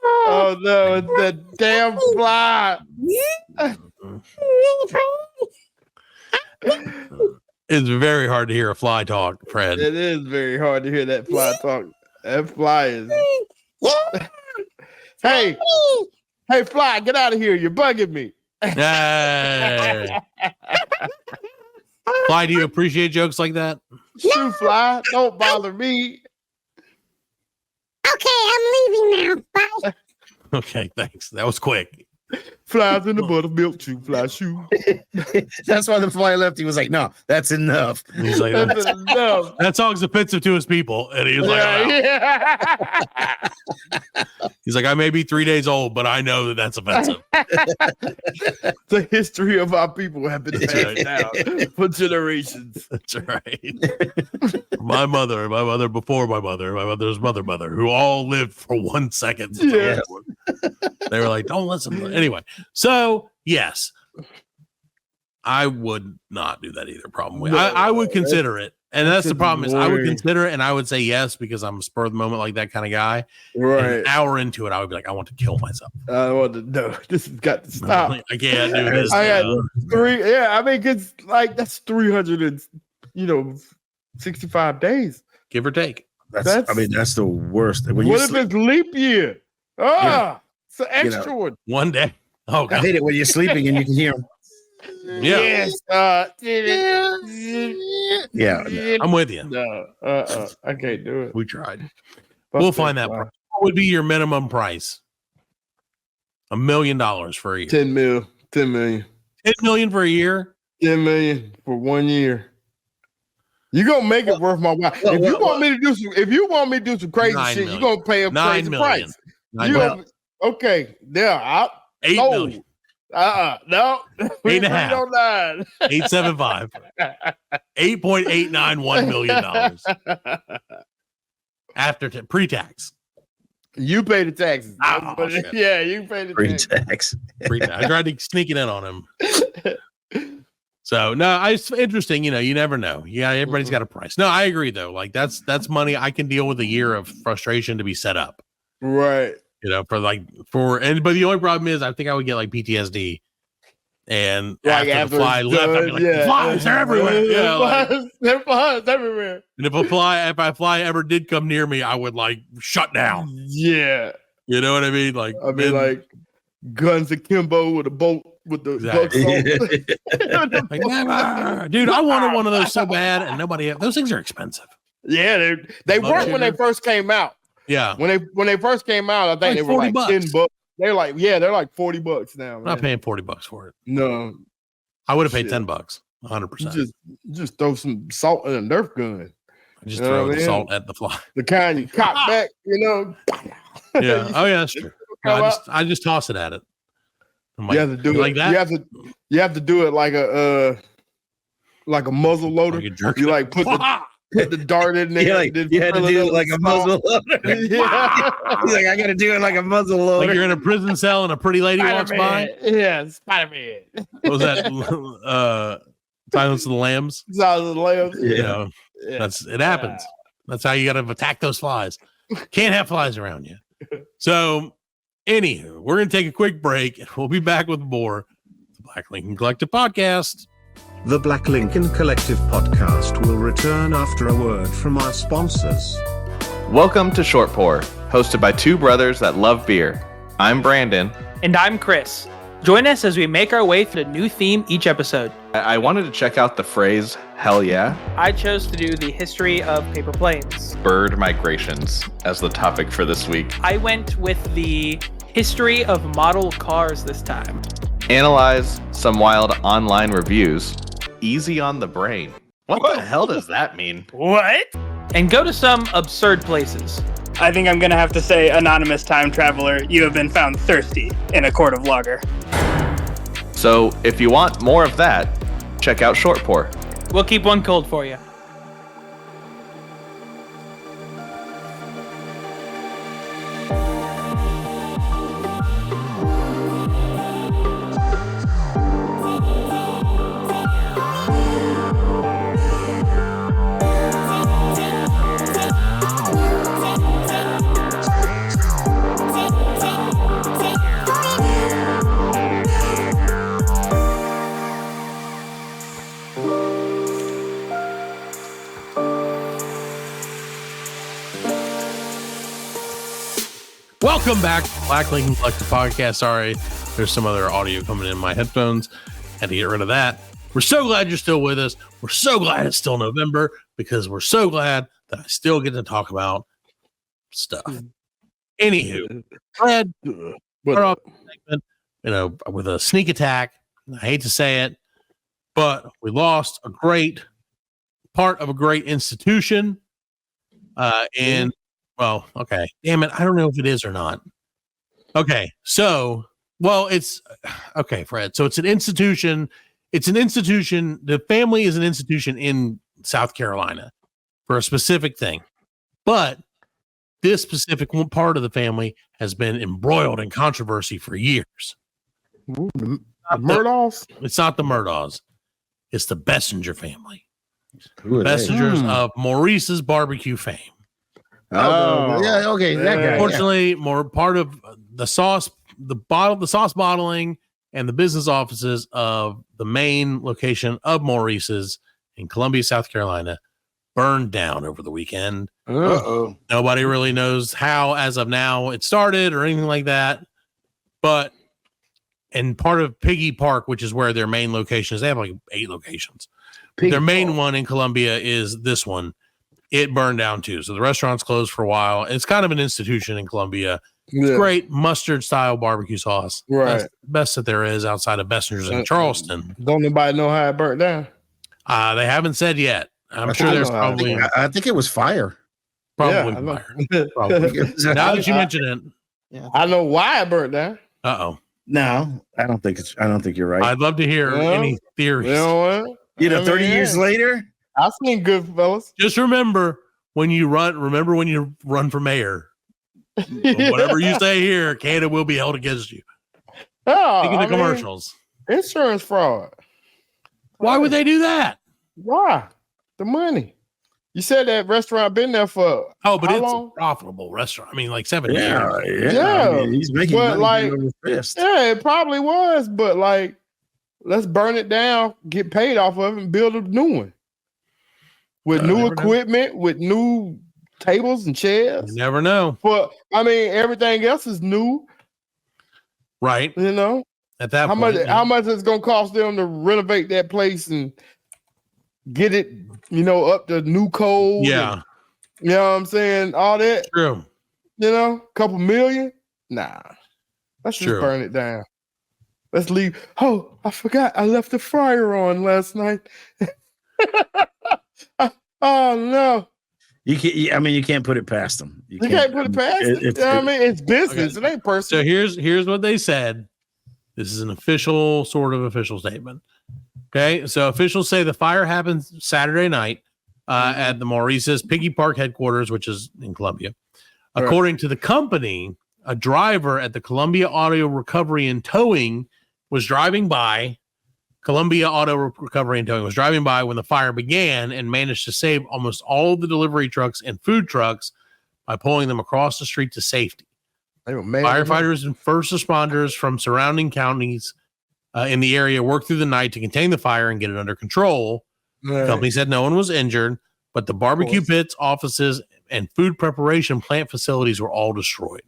Oh no, it's the damn fly. It's very hard to hear a fly talk, Fred. It is very hard to hear that fly talk. That fly is. Hey, fly, get out of here. You're bugging me. Hey. Fly, do you appreciate jokes like that? Shoo, fly, don't bother me. Okay, I'm leaving now. Bye. Okay, thanks. That was quick. Flies in the buttermilk, chew, fly, shoe. That's why the fly left. He was like, no, that's enough. He's like, That's enough. that song's offensive to his people. And he was like, he's like, I may be 3 days old, but I know that that's offensive. The history of our people have been passed down for generations. That's right. my mother, before my mother's mother, who all lived for 1 second. Yeah. They were like, don't listen. Anyway, so yes, I would not do that either. Probably, I would consider it, and that's the problem. Is I would consider it, and I would say yes because I'm a spur of the moment like that kind of guy. Right. And an hour into it, I would be like, I want to kill myself. I want to know. This has got to stop. I can't do this. I had 3. Yeah, I mean, it's like that's 365 days, give or take. That's the worst. When what if it's leap year? It's an extra one. One day. Oh, I God. hate it when you're sleeping and you can hear him. Yeah. Yes. Yeah. I'm with you. No. I can't do it. We tried. Fuck We'll that find that. fly. What would be your minimum price? $1 million for a year. 10 million. 10 million for a year? 10 million for 1 year. You're gonna make it worth my while. If you want me to do some crazy shit, you're gonna pay a crazy price. Okay, yeah, 8 million. No. 8.5. 875. $8.891 million after pre-tax. You pay the taxes. Oh, shit. Yeah, you pay the Pre-tax. I tried to sneak it in on him. So no, it's interesting. You never know. Yeah, everybody's got a price. No, I agree though. Like that's money I can deal with a year of frustration to be set up. Right. But the only problem is I think I would get like PTSD. And Like after the fly left, I'd be like, flies, they're everywhere. Yeah, they're flies everywhere. And if a fly ever did come near me, I would like shut down. Yeah. You know what I mean? Like like guns akimbo with a bolt with the like, never. Dude, I wanted one of those so bad, and those things are expensive. Yeah, they weren't when they first came out. Yeah, when they first came out, I think they were like $10. They're like $40 now. I'm not paying $40 for it. No, I would have paid $10, 100%. Just throw some salt in a Nerf gun. Just throw the salt at the fly. The kind you cock back, Yeah. Oh yeah, that's true. No, I just toss it at it. You have to do it like that. You have to do it like a muzzle loader. Like you like put the dart in there. You had to do it like a muzzle loader. Yeah. He's like, I got to do it like a muzzle loader. Like you're in a prison cell and a pretty lady walks by. Yeah, Spider-Man. What was that? Silence of the Lambs. Silence of the Lambs. Yeah. It happens. That's how you got to attack those flies. Can't have flies around you. So, anywho, we're going to take a quick break and we'll be back with more the Black Lincoln Collective podcast. The Black Lincoln Collective podcast will return after a word from our sponsors. Welcome to Short Pour, hosted by two brothers that love beer. I'm Brandon. And I'm Chris. Join us as we make our way through a new theme each episode. I wanted to check out the phrase, hell yeah. I chose to do the history of paper planes. Bird migrations as the topic for this week. I went with the history of model cars this time. Analyze some wild online reviews. Easy on the brain. What the hell does that mean? What? And go to some absurd places. I think I'm going to have to say, anonymous time traveler, you have been found thirsty in a court of lager. So if you want more of that, check out Short Pour. We'll keep one cold for you. Welcome back to Black Lincoln Collective Podcast. Sorry, there's some other audio coming in my headphones. Had to get rid of that. We're so glad you're still with us. We're so glad it's still November because we're so glad that I still get to talk about stuff. Anywho, Fred, start off the segment, with a sneak attack. I hate to say it, but we lost a great part of a great institution. Well, okay. Damn it. I don't know if it is or not. Okay. So, it's okay, Fred. So it's an institution. It's an institution. The family is an institution in South Carolina for a specific thing. But this specific one part of the family has been embroiled in controversy for years. The Murdaugh? It's not the Murdaugh. It's the Bessinger family. Bessingers of Maurice'S barbecue fame. Oh, yeah, okay, that guy. Unfortunately, more part of the sauce bottling and the business offices of the main location of Maurice'S in Columbia, South Carolina, burned down over the weekend. Uh-oh. Nobody really knows how, as of now, it started or anything like that. But and part of Piggy Park, which is where their main location is, they have like 8 locations. Their main one in Columbia is this one. It burned down too. So the restaurant's closed for a while. It's kind of an institution in Columbia. It's great mustard style barbecue sauce. Right. Best that there is outside of Bessinger's in Charleston. Don't nobody know how it burnt down? They haven't said yet. I'm sure there's probably. I think it was fire. Probably fire. Probably. Now that you mention it. Yeah. I know why it burnt down. Uh-oh. No, I don't think you're right. I'd love to hear any theories. You know what? 30 years later. I've seen Goodfellas. Just remember when you run for mayor. Whatever you say here, Canada will be held against you. Think of the commercials. Insurance fraud. Why would they do that? Why? The money. You said that restaurant been there for but it's long? a profitable restaurant. I mean, like 7 years. Yeah. I mean, he's making money over fist. Yeah, it probably was, but like, let's burn it down, get paid off of it, and build a new one. With new equipment, with new tables and chairs. You never know. But I mean, everything else is new. Right. You know? At that point. How much is it gonna cost them to renovate that place and get it, up to new code? Yeah. And, you know what I'm saying? All that. True. Couple million? Nah. Let's just burn it down. Let's leave. Oh, I forgot. I left the fryer on last night. Oh no! You can't. You can't put it past them. You can't put it past them. You know what I mean? It's business. Okay. It ain't personal. So here's what they said. This is an official statement. Okay, so officials say the fire happened Saturday night at the Maurice'S Piggy Park headquarters, which is in Columbia. According to the company, a driver at the Columbia Auto Recovery and Towing was driving by. Columbia Auto Recovery and Towing was driving by when the fire began and managed to save almost all of the delivery trucks and food trucks by pulling them across the street to safety. Firefighters and first responders from surrounding counties in the area worked through the night to contain the fire and get it under control. Right. The company said no one was injured, but the barbecue pits, offices, and food preparation plant facilities were all destroyed.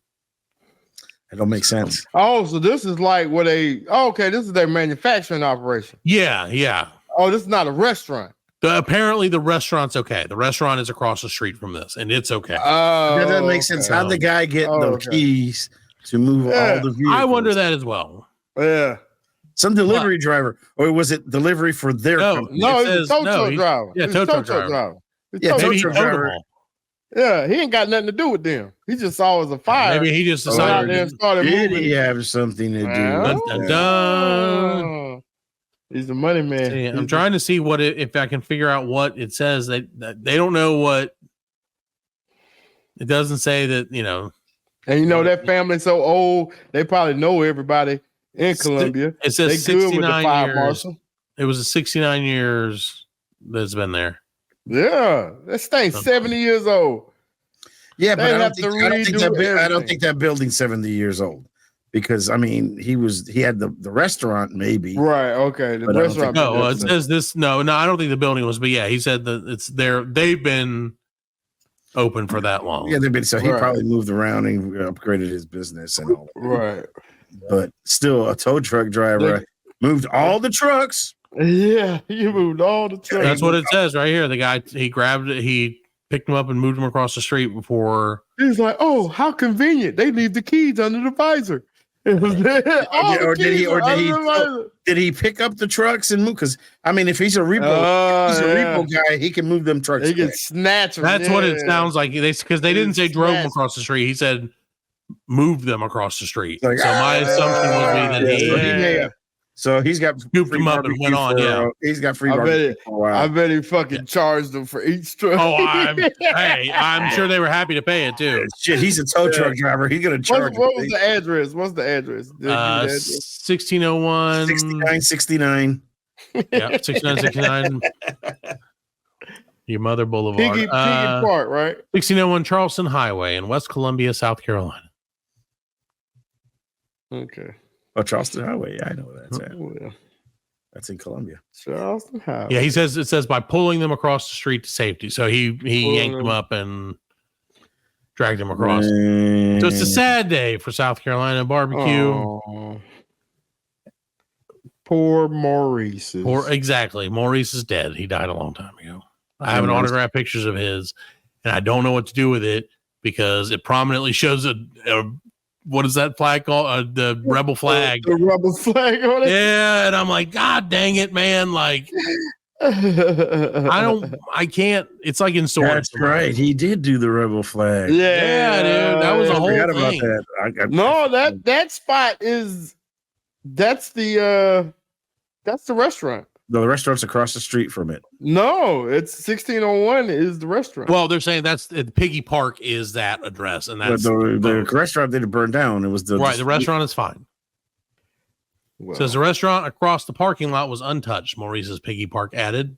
That don't make sense. Oh, so this is like this is their manufacturing operation. Yeah. Oh, this is not a restaurant. Apparently the restaurant's okay. The restaurant is across the street from this, and it's okay. That doesn't make sense. How'd the guy get the keys to move all the vehicles? I wonder that as well. Yeah. Some delivery driver, or was it delivery for their company? No, it's a tow truck driver. Yeah, tow truck driver. Yeah, tow truck driver. Yeah, he ain't got nothing to do with them. He just saw it as a fire. Maybe he just decided and started Did moving. he have something to do? Dun, dun, dun. He's the money man. See, I'm trying to see if I can figure out what it says. They don't know what. It doesn't say that, And that family's so old, they probably know everybody in Colombia. It says they good with 69 the fire years. marshal. It was 69 years that's been there. Yeah, that thing's 70 years old. Yeah, but I don't I think that building's 70 years old. Because he had the restaurant maybe. Right, okay. The restaurant. No, it says this. No, I don't think the building was, but yeah, he said that it's there. They've been open for that long. Yeah, they've been, so he probably moved around and upgraded his business and all that. Right. But still, a tow truck driver moved all the trucks. Yeah, he moved all the trucks. That's what it says right here. The guy, he grabbed it, he picked him up and moved him across the street before. He's like, oh, how convenient. They leave the keys under the visor. Did he pick up the trucks and move? Because if he's a repo guy, he can move them trucks. He can snatch them. That's what it sounds like. Because they didn't say drove them across the street. He said moved them across the street. So my assumption would be that so he's got scooped him up and went on. He's got free. I bet he fucking charged them for each truck. Oh, I'm sure they were happy to pay it too. Shit, he's a tow truck driver. He's gonna charge. What was the address? What's the address? 1601 6969. Yeah, 6969. Your Mother Boulevard. Piggy Park, right? 1601 Charleston Highway in West Columbia, South Carolina. Okay. Oh, Charleston Highway. Yeah, I know where that's at. Yeah. That's in Columbia. Charleston Highway. Yeah, it says by pulling them across the street to safety. So he yanked them up and dragged them across. So it's a sad day for South Carolina barbecue. Oh. Poor Maurice'S. Exactly. Maurice is dead. He died a long time ago. I have an autographed pictures of his, and I don't know what to do with it because it prominently shows a what is that flag called? The rebel flag. The rebel flag on it. Yeah, and I'm like, God dang it, man! Like, I can't. It's like in swords. That's right. He did do the rebel flag. Yeah, dude. That was a whole thing. About that. No, that spot is that's the restaurant. No, the restaurant's across the street from it. No, it's 1601 is the restaurant. Well, they're saying that's Piggy Park is that address, and that's the restaurant didn't burn down. It was the restaurant is fine. Well, says the restaurant across the parking lot was untouched. Maurice's Piggy Park added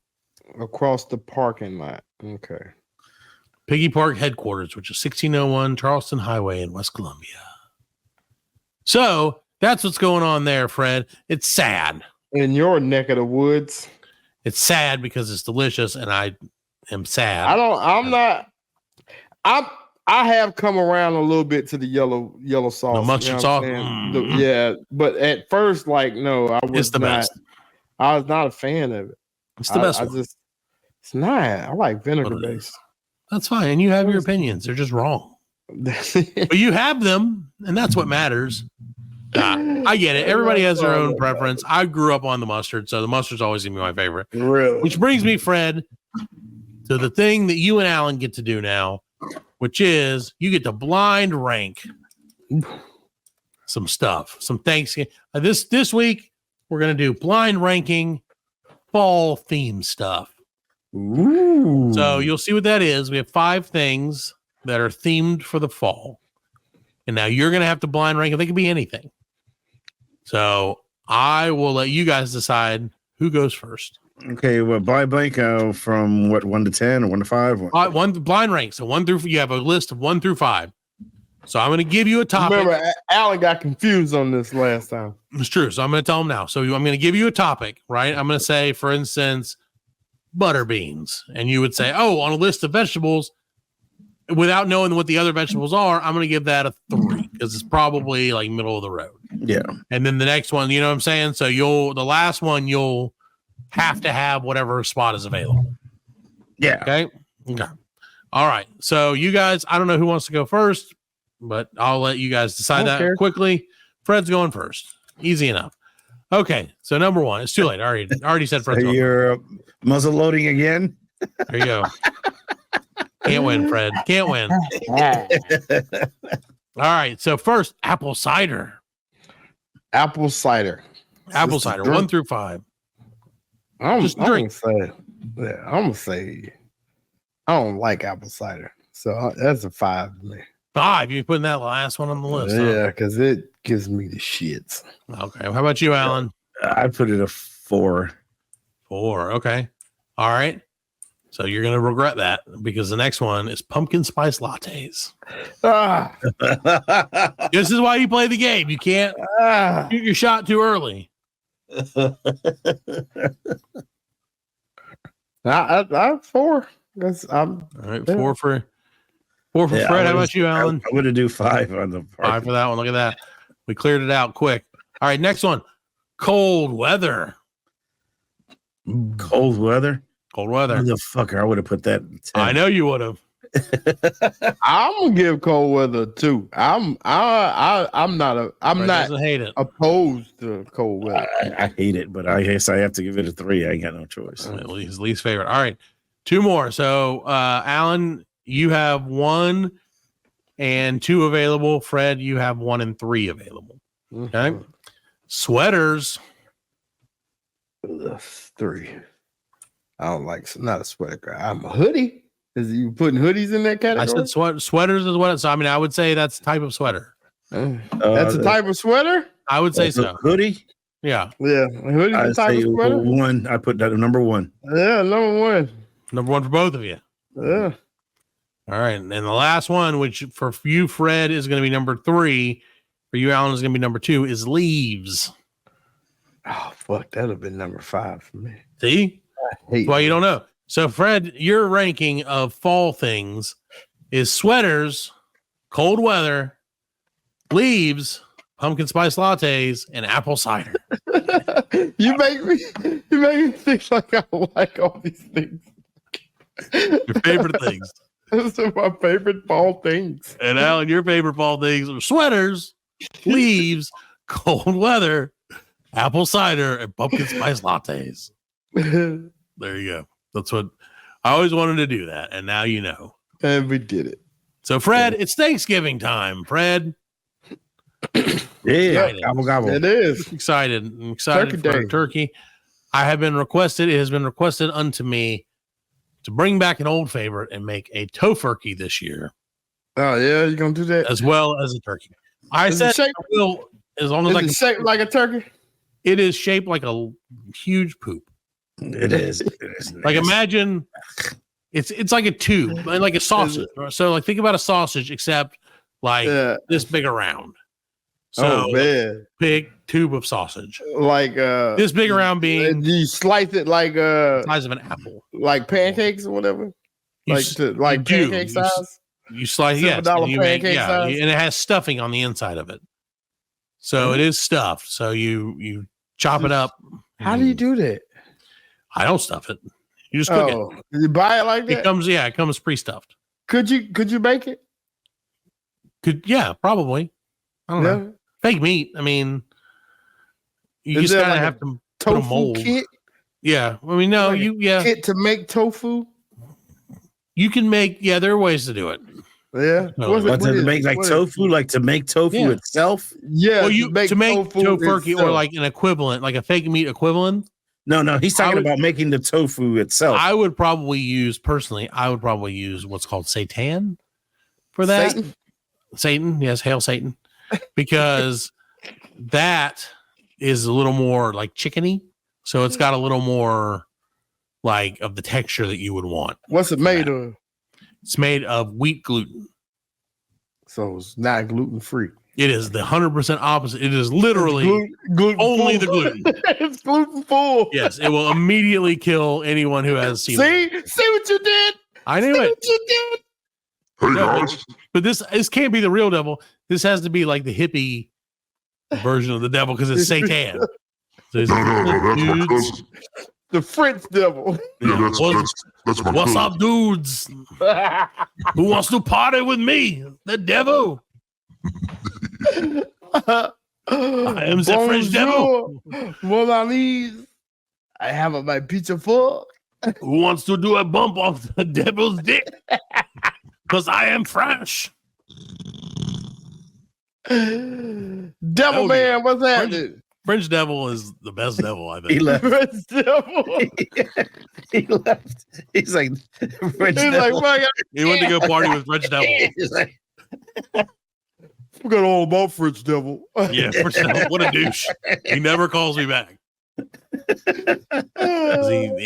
across the parking lot. Okay. Piggy Park headquarters, which is 1601 Charleston Highway in West Columbia. So that's what's going on there, Fred. It's sad. In your neck of the woods. It's sad because it's delicious, and I am sad. I have come around a little bit to the yellow sauce. The mustard sauce. Yeah, but at first, no, I was it's the best. I was not a fan of it. It's the best. It's not. I like vinegar based. That's fine. And you have your opinions. They're just wrong. But you have them, and that's what matters. I get it. Everybody has their own preference. I grew up on the mustard, so the mustard's always going to be my favorite. Really? Which brings me, Fred, to the thing that you and Allan get to do now, which is you get to blind rank some stuff, some Thanksgiving. This week, we're going to do blind ranking fall theme stuff. Ooh. So you'll see what that is. We have 5 things that are themed for the fall. And now you're going to have to blind rank. They could be anything. So I will let you guys decide who goes first. Okay. Well, blind rank from what, 1 to 10 or 1 to 5? One blind rank. So 1 through, you have a list of 1 through 5. So I'm going to give you a topic. Remember, Allan got confused on this last time. It's true. So I'm going to tell him now. So I'm going to give you a topic, right? I'm going to say, for instance, butter beans. And you would say, oh, on a list of vegetables, without knowing what the other vegetables are, I'm going to give that a 3 because it's probably like middle of the road. Yeah. And then the next one, you know what I'm saying? So the last one, you'll have to have whatever spot is available. Yeah. Okay. All right. So you guys, I don't know who wants to go first, but I'll let you guys decide that quickly. Fred's going first. Easy enough. Okay. So number 1, it's too late. I already said Fred's going. You're muzzle loading again. There you go. Can't win, Fred. Can't win. All right. So first, apple cider. Apple cider. 1 through 5. I'm gonna say I don't like apple cider. So that's a 5 to me. 5. You putting that last one on the list? Yeah, because it gives me the shits. Okay. How about you, Allan? I put it a 4. 4. Okay. All right. So you're gonna regret that because the next one is pumpkin spice lattes. This is why you play the game. You can't shoot your shot too early. I'm 4. All right. 4 for Fred. How about you, Allan? I'm gonna do 5 on the 5 for that one. Look at that. We cleared it out quick. All right. Next one. Cold weather. Cold weather. Motherfucker, I would have put that. I know you would have. I'm gonna give cold weather 2. I'm not hate it. opposed to cold weather. I hate it, but I guess I have to give it a 3. I ain't got no choice. His least favorite. All right, 2 more. So Allan, you have 1 and 2 available. Fred, you have 1 and 3 available. Okay. Sweaters. 3. I don't like, not a sweater guy. I'm a hoodie. Is you putting hoodies in that category? I said sweaters is what. So I mean, I would say that's a type of sweater. That's a type of sweater. I would say so. Hoodie. Yeah. Hoodie's a type of sweater. 1. I put that number 1. Yeah, number 1. Number 1 for both of you. Yeah. All right, and the last one, which for you, Fred, is going to be number 3. For you, Allan, is going to be number 2. Is leaves. Oh fuck, that'd have been number 5 for me. See, that's why you don't know. So, Fred, your ranking of fall things is sweaters, cold weather, leaves, pumpkin spice lattes, and apple cider. You make me think like I like all these things. Your favorite things. Those are my favorite fall things. And Allan, your favorite fall things are sweaters, leaves, cold weather, apple cider, and pumpkin spice lattes. There you go. That's what I always wanted to do that. And now you know. And we did it. So, Fred, it's Thanksgiving time. Fred. Yeah. Gobble, gobble. It is. I'm excited turkey for turkey. It has been requested unto me to bring back an old favorite and make a tofurkey this year. Oh, yeah. You're going to do that? As well as a turkey. I said I will, as long as I can. Is it shaped like a turkey? It is shaped like a huge poop. It is. Like imagine it's like a tube, like a sausage. So like think about a sausage, except like this big around. So big tube of sausage. Like this big around being you slice it like size of an apple. Like pancakes or whatever. Like pancake size. You slice and it has stuffing on the inside of it. So it is stuffed. So you chop it up. How do you do that? I don't stuff it. You just cook it. You buy it like that? It comes pre-stuffed. Could you bake it? Probably. I don't know. Fake meat. I mean, you just kind of have to put a mold. Kit? Yeah. I mean, no, kit to make tofu. You can make. Yeah, there are ways to do it. Yeah. To make tofu itself? Yeah. Well, to make tofurkey or like an equivalent, like a fake meat equivalent. No, he's talking about making the tofu itself. I would probably use what's called seitan for that. Satan, yes, hail Satan. Because that is a little more like chickeny. So it's got a little more like of the texture that you would want. What's it made of? It's made of wheat gluten. So it's not gluten free. It is the 100% opposite. It is literally gluten only the gluten. It's gluten full. Yes, it will immediately kill anyone who has seen it. See what you did? I knew it. What you did? Hey guys. But this can't be the real devil. This has to be like the hippie version of the devil because it's Satan. So No, that's my cousin. The French devil. Yeah, that's my What's cousin. up, dudes? Who wants to party with me? The devil. I am the French devil. Mon ami, I have my pizza fork. Who wants to do a bump off the devil's dick? Because I am French. Devil man, what's happening? French devil is the best devil, I think. He left. French devil. He left. He's like, French He's devil. like, He went to go party with French devil. He's like, forgot all about French devil. Yeah, French devil. What a douche. He never calls me back. He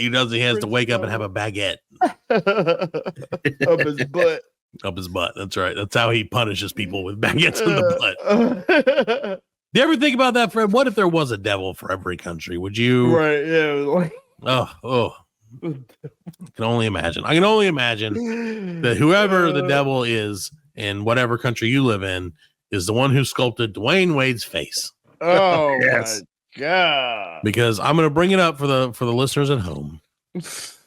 does. He has to wake up and have a baguette Up his butt. up his butt. That's right. That's how he punishes people, with baguettes in the butt. Do you ever think about that, Fred? What if there was a devil for every country? Would you? Right. Yeah. Oh. I can only imagine. I can only imagine that whoever the devil is in whatever country you live in is the one who sculpted Dwayne Wade's face. Oh Yes. my God. Because I'm going to bring it up for the listeners at home. If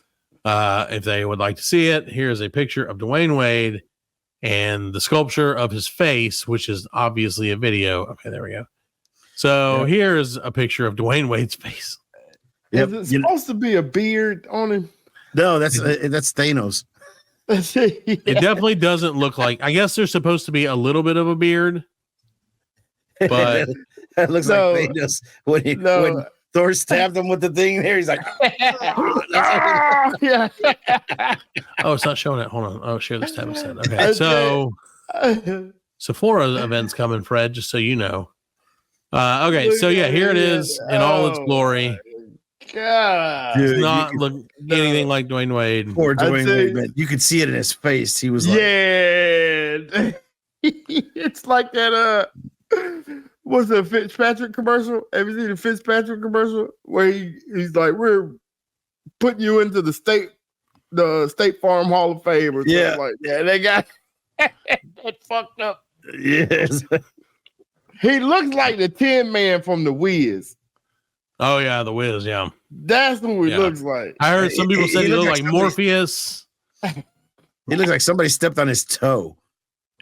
they would like to see it, here's a picture of Dwayne Wade and the sculpture of his face, which is obviously a video. Okay, there we go. So here's a picture of Dwayne Wade's face. Is it supposed to be a beard on him? No, that's Thanos. It definitely doesn't look like. I guess there's supposed to be a little bit of a beard, but That looks like Thanos when Thor stabbed him with the thing there. He's like, Yeah. oh, it's not showing it. Hold on. Oh, share this tab instead. Okay, so Sephora event's coming, Fred. Just so you know. Okay, so yeah, here it is in all its glory. God. It's not look anything like Dwayne Wade. Poor Dwayne Wade, man. You could see it in his face. He was like, Yeah. It's like that what's the Fitzpatrick commercial? Have you seen the Fitzpatrick commercial where he's like, we're putting you into the State Farm Hall of Fame or something like that. They got that fucked up. yes. He looks like the Tin Man from The Wiz. Oh yeah, the Wiz. Yeah, that's who he looks like. I heard some people say he looked like Morpheus. He looks like somebody stepped on his toe.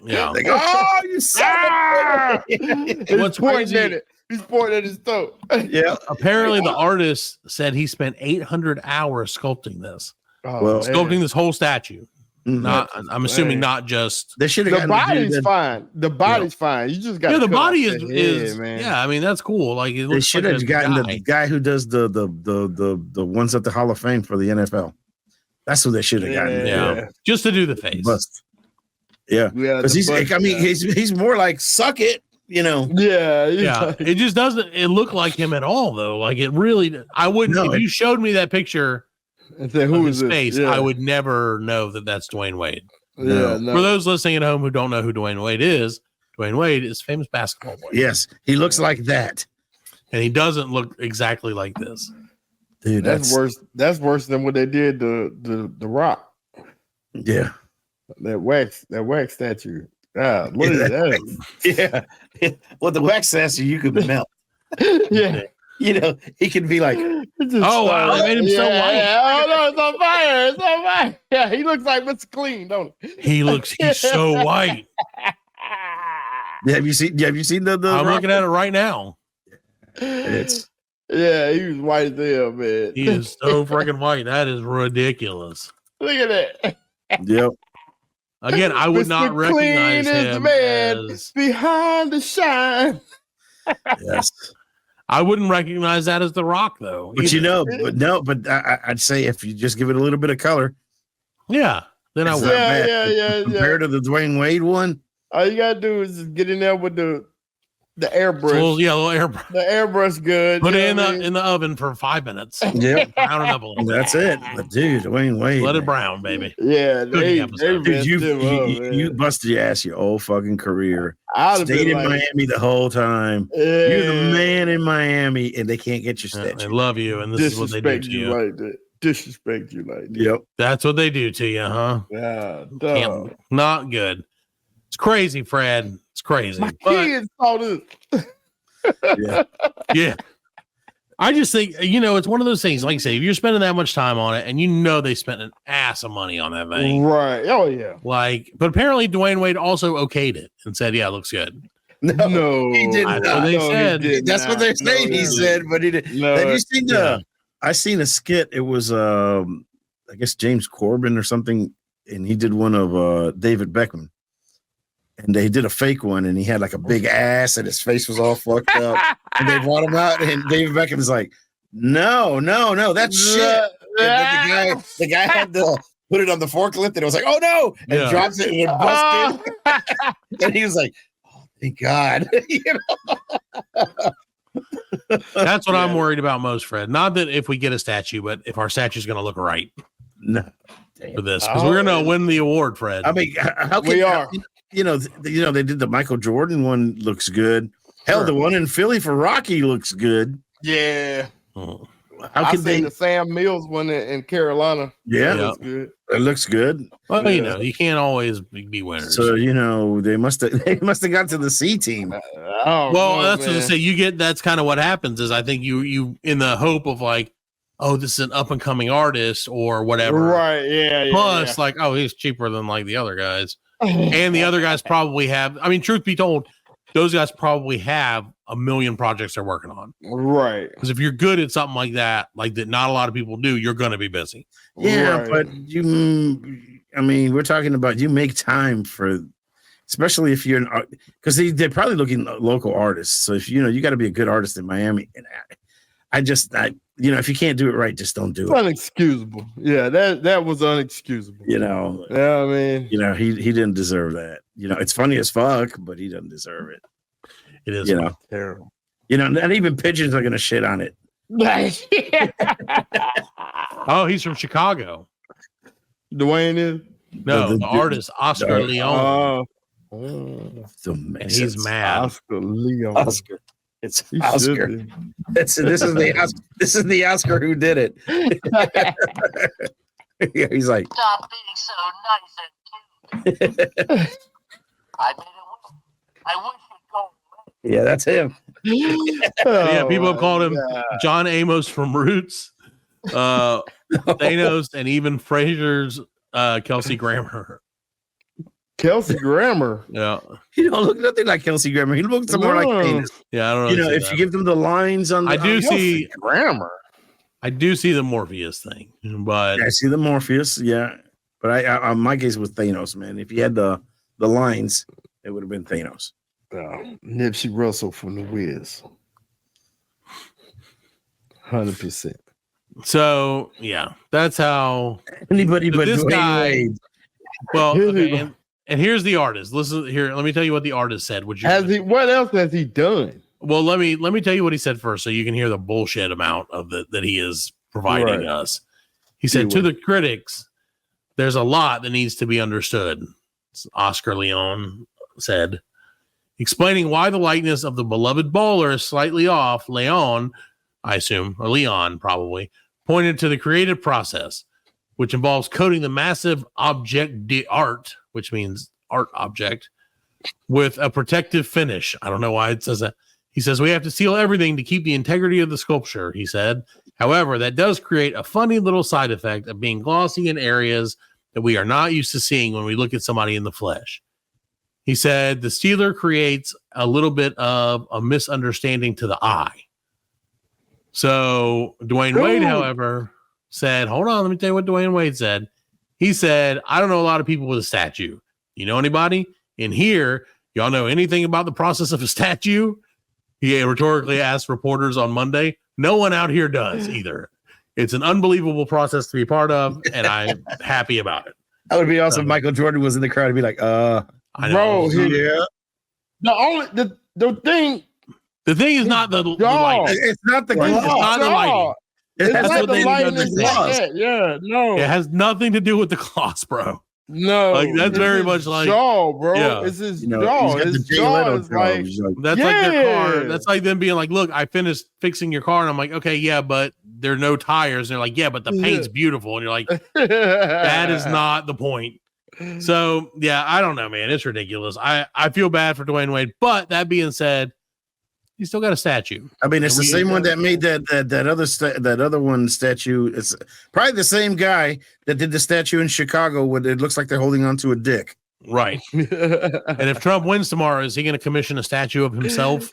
Yeah. Like, oh, you son of a-" What's crazy? He's pointing at his toe. Yeah. Apparently, the artist said he spent 800 hours sculpting this. Sculpting this whole statue. Not, I'm assuming not just. They should have. The body's fine. The body's fine. You just got. The body is man. Yeah, I mean that's cool. Like it They looks should like have a gotten guy. the guy who does the ones at the Hall of Fame for the NFL. That's who they should have gotten. Yeah, just to do the face. Bust. Yeah, because he's more like suck it. You know. Yeah. It just doesn't. It look like him at all though. Like it really. I wouldn't. No, if you showed me that picture. And say, who is his face? Yeah. I would never know that that's Dwayne Wade. Yeah, For those listening at home who don't know who Dwayne Wade is famous basketball player. Yes, he looks like that, and he doesn't look exactly like this. Dude, that's worse. That's worse than what they did the Rock. Yeah, that wax statue. God, what is that? Yeah. Well, the wax statue you could melt. Yeah. You know, he can be like, oh wow, they made him so white. Yeah. Oh no, it's on fire! It's on fire! Yeah, he looks like Mr. Clean, don't he? He's so white. Have you seen the I'm looking at it right now. It's he was white as hell, man. He is so freaking white. That is ridiculous. Look at that. Yep. Again, I would Mr. not recognize Clean is the him man as behind the shine. Yes. I wouldn't recognize that as The Rock, though. But either. but I'd say if you just give it a little bit of color. Yeah. Then I would. Yeah. Compared to the Dwayne Wade one. All you gotta do is just get in there with the airbrush. A little airbrush. The airbrush good. Put it in the oven for 5 minutes. Yep. Brown it up a little. That's it. But dude, Dwayne Wade. Let it brown, baby. Yeah, Dude, you busted your ass your whole fucking career. I'd Stayed in Miami the whole time. Yeah. You're the man in Miami, and they can't get your statue. They love you, and this is what they do to you. Like that. Disrespect you like that. Yep. That's what they do to you, huh? Yeah. Not good. It's crazy, Fred. It's crazy. My kids saw this. Yeah. I just think, it's one of those things, like I say, if you're spending that much time on it and they spent an ass of money on that thing. Right. Oh, yeah. But apparently Dwayne Wade also okayed it and said, yeah, it looks good. No, he did not. They said. That's what they're saying. He said, but he didn't. Have you seen I seen a skit. It was I guess James Corbin or something, and he did one of David Beckham. And they did a fake one, and he had like a big ass, and his face was all fucked up. And they brought him out, and David Beckham was like, "No, that's shit." And the guy had to put it on the forklift, and it was like, "Oh no!" And drops it, and it busted. And he was like, "Oh, thank God." That's what I'm worried about most, Fred. Not that if we get a statue, but if our statue's going to look right for this, because we're going to win the award, Fred. I mean, how can we are? You know, they did the Michael Jordan one, looks good. Hell, the one in Philly for Rocky looks good. Yeah. How I can seen the Sam Mills one in Carolina. Yeah, looks good. It looks good. Well, you know, you can't always be winners. So they must have got to the C team. That's what I say. You get that's kind of what happens. Is I think you in the hope of like, oh, this is an up and coming artist or whatever. Right? Yeah. Plus, like, oh, he's cheaper than like the other guys. And the other guys probably have, I mean, truth be told, those guys probably have a million projects they're working on. Right. Because if you're good at something like that not a lot of people do, you're going to be busy. Yeah, but we're talking about you make time for, especially if you're an, because they're probably looking at local artists. So if you got to be a good artist in Miami. And if you can't do it right, just don't do it. Unexcusable. Yeah, that was unexcusable. Yeah, I mean, he didn't deserve that. It's funny as fuck, but he doesn't deserve it. It is terrible. Not even pigeons are gonna shit on it. Oh, he's from Chicago. Dwayne is the artist Oscar Leon. And he's mad. Oscar Leon. Oscar. It's Oscar. This is the Oscar who did it. Yeah, he's like, stop being so nice and cute. I made it work. I wish you'd go away. Yeah, that's him. Yeah, people have called him John Amos from Roots, Thanos, and even Frasier's Kelsey Grammer. Kelsey Grammer. Yeah. He don't look nothing like Kelsey Grammer. He looks more like Thanos. Yeah, I don't know. If you give them the lines on I do see Grammer. I do see the Morpheus thing, but I see the Morpheus, yeah. But I my case was Thanos, man. If you had the lines, it would have been Thanos. Nipsey Russell from The Wiz. 100%. So yeah, that's how anybody but this Dwayne guy. Wade. Well, okay, and here's the artist. Listen here. Let me tell you what the artist said. What else has he done? Well, let me tell you what he said first, so you can hear the bullshit amount of that he is providing us. He said to the critics, "There's a lot that needs to be understood." Oscar Leon said, explaining why the likeness of the beloved baller is slightly off. Leon, I assume, or Leon probably, pointed to the creative process, which involves coating the massive object d'art, which means art object, with a protective finish. I don't know why it says that. He says, we have to seal everything to keep the integrity of the sculpture, he said. However, that does create a funny little side effect of being glossy in areas that we are not used to seeing when we look at somebody in the flesh. He said, the Steeler creates a little bit of a misunderstanding to the eye. So Dwayne Wade, however, said, hold on, let me tell you what Dwayne Wade said. He said, I don't know a lot of people with a statue. You know anybody in here? Y'all know anything about the process of a statue? He rhetorically asked reporters on Monday. No one out here does either. It's an unbelievable process to be part of, and I'm happy about it. That would be awesome if Michael Jordan was in the crowd and be like, I know. Bro, the thing is not the light. It's not the It's not the lighting. It's not the lighting. It has nothing to do with the gloss, bro. No, like that's very much like jaw, bro. Yeah. It's his jaw. His jaw is like that's like their car. That's like them being like, "Look, I finished fixing your car," and I'm like, "Okay, yeah, but there are no tires." And they're like, "Yeah, but the paint's beautiful," and you're like, "That is not the point." So yeah, I don't know, man. It's ridiculous. I feel bad for Dwayne Wade, but that being said, he's still got a statue. I mean, it's the same one that made that other one statue. It's probably the same guy that did the statue in Chicago where it looks like they're holding onto a dick. Right. And if Trump wins tomorrow, is he going to commission a statue of himself,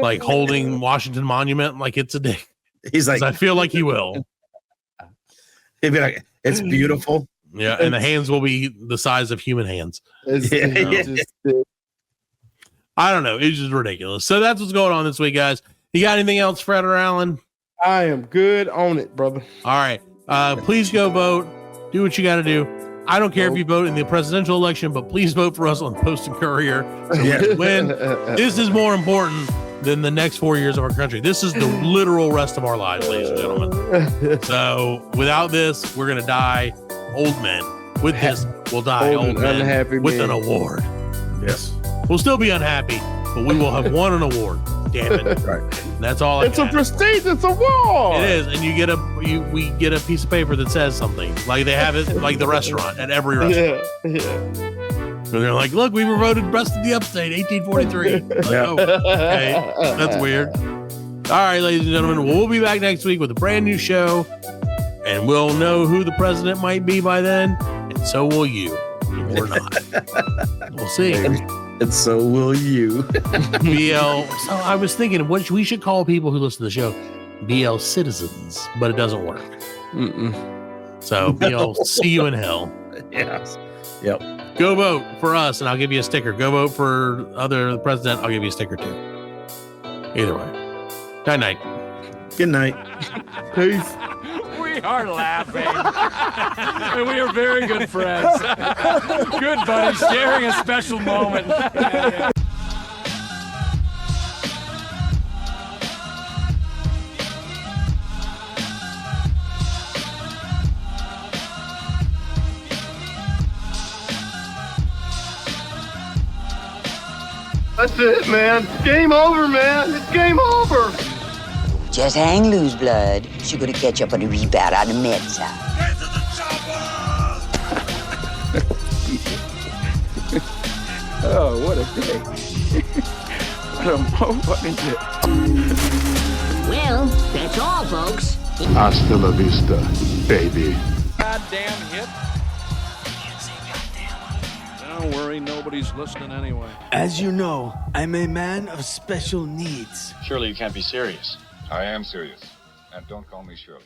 like holding Washington Monument like it's a dick? He's like, I feel like he will. He'd be like, It's beautiful. Yeah, and the hands will be the size of human hands. I don't know. It's just ridiculous. So that's what's going on this week, guys. You got anything else, Fred or Allan? I am good on it, brother. All right. Please go vote. Do what you got to do. I don't care if you vote in the presidential election, but please vote for us on Post and Courier. So we can win. This is more important than the next 4 years of our country. This is the literal rest of our lives, ladies and gentlemen. So without this, we're going to die old men. With this, we'll die old men with an award. Yes. We'll still be unhappy, but we will have won an award. Damn it! Right. That's all. It's a prestigious award. It is, and we get a piece of paper that says something like they have it like the restaurant at every restaurant. Yeah. So they're like, look, we were voted best of the upstate, 1843. Like, oh, okay, that's weird. All right, ladies and gentlemen, we'll be back next week with a brand new show, and we'll know who the president might be by then, and so will you, or not. We'll see. And so will you. BL. So I was thinking, what we should call people who listen to the show BL citizens, but it doesn't work. So BL, see you in hell. Yes. Yep. Go vote for us, and I'll give you a sticker. Go vote for the president. I'll give you a sticker too. Either way. Good night. Good night. Peace. We are laughing. And we are very good friends. Good buddies, sharing a special moment. That's it, man. Game over, man. It's game over. Just hang loose, blood. She's gonna catch up on the rebound on the med side. Oh, what a day. What a motherfucking day. Well, that's all, folks. Hasta la vista, baby. Goddamn hip. Don't worry, nobody's listening anyway. As you know, I'm a man of special needs. Surely you can't be serious. I am serious. And don't call me Shirley.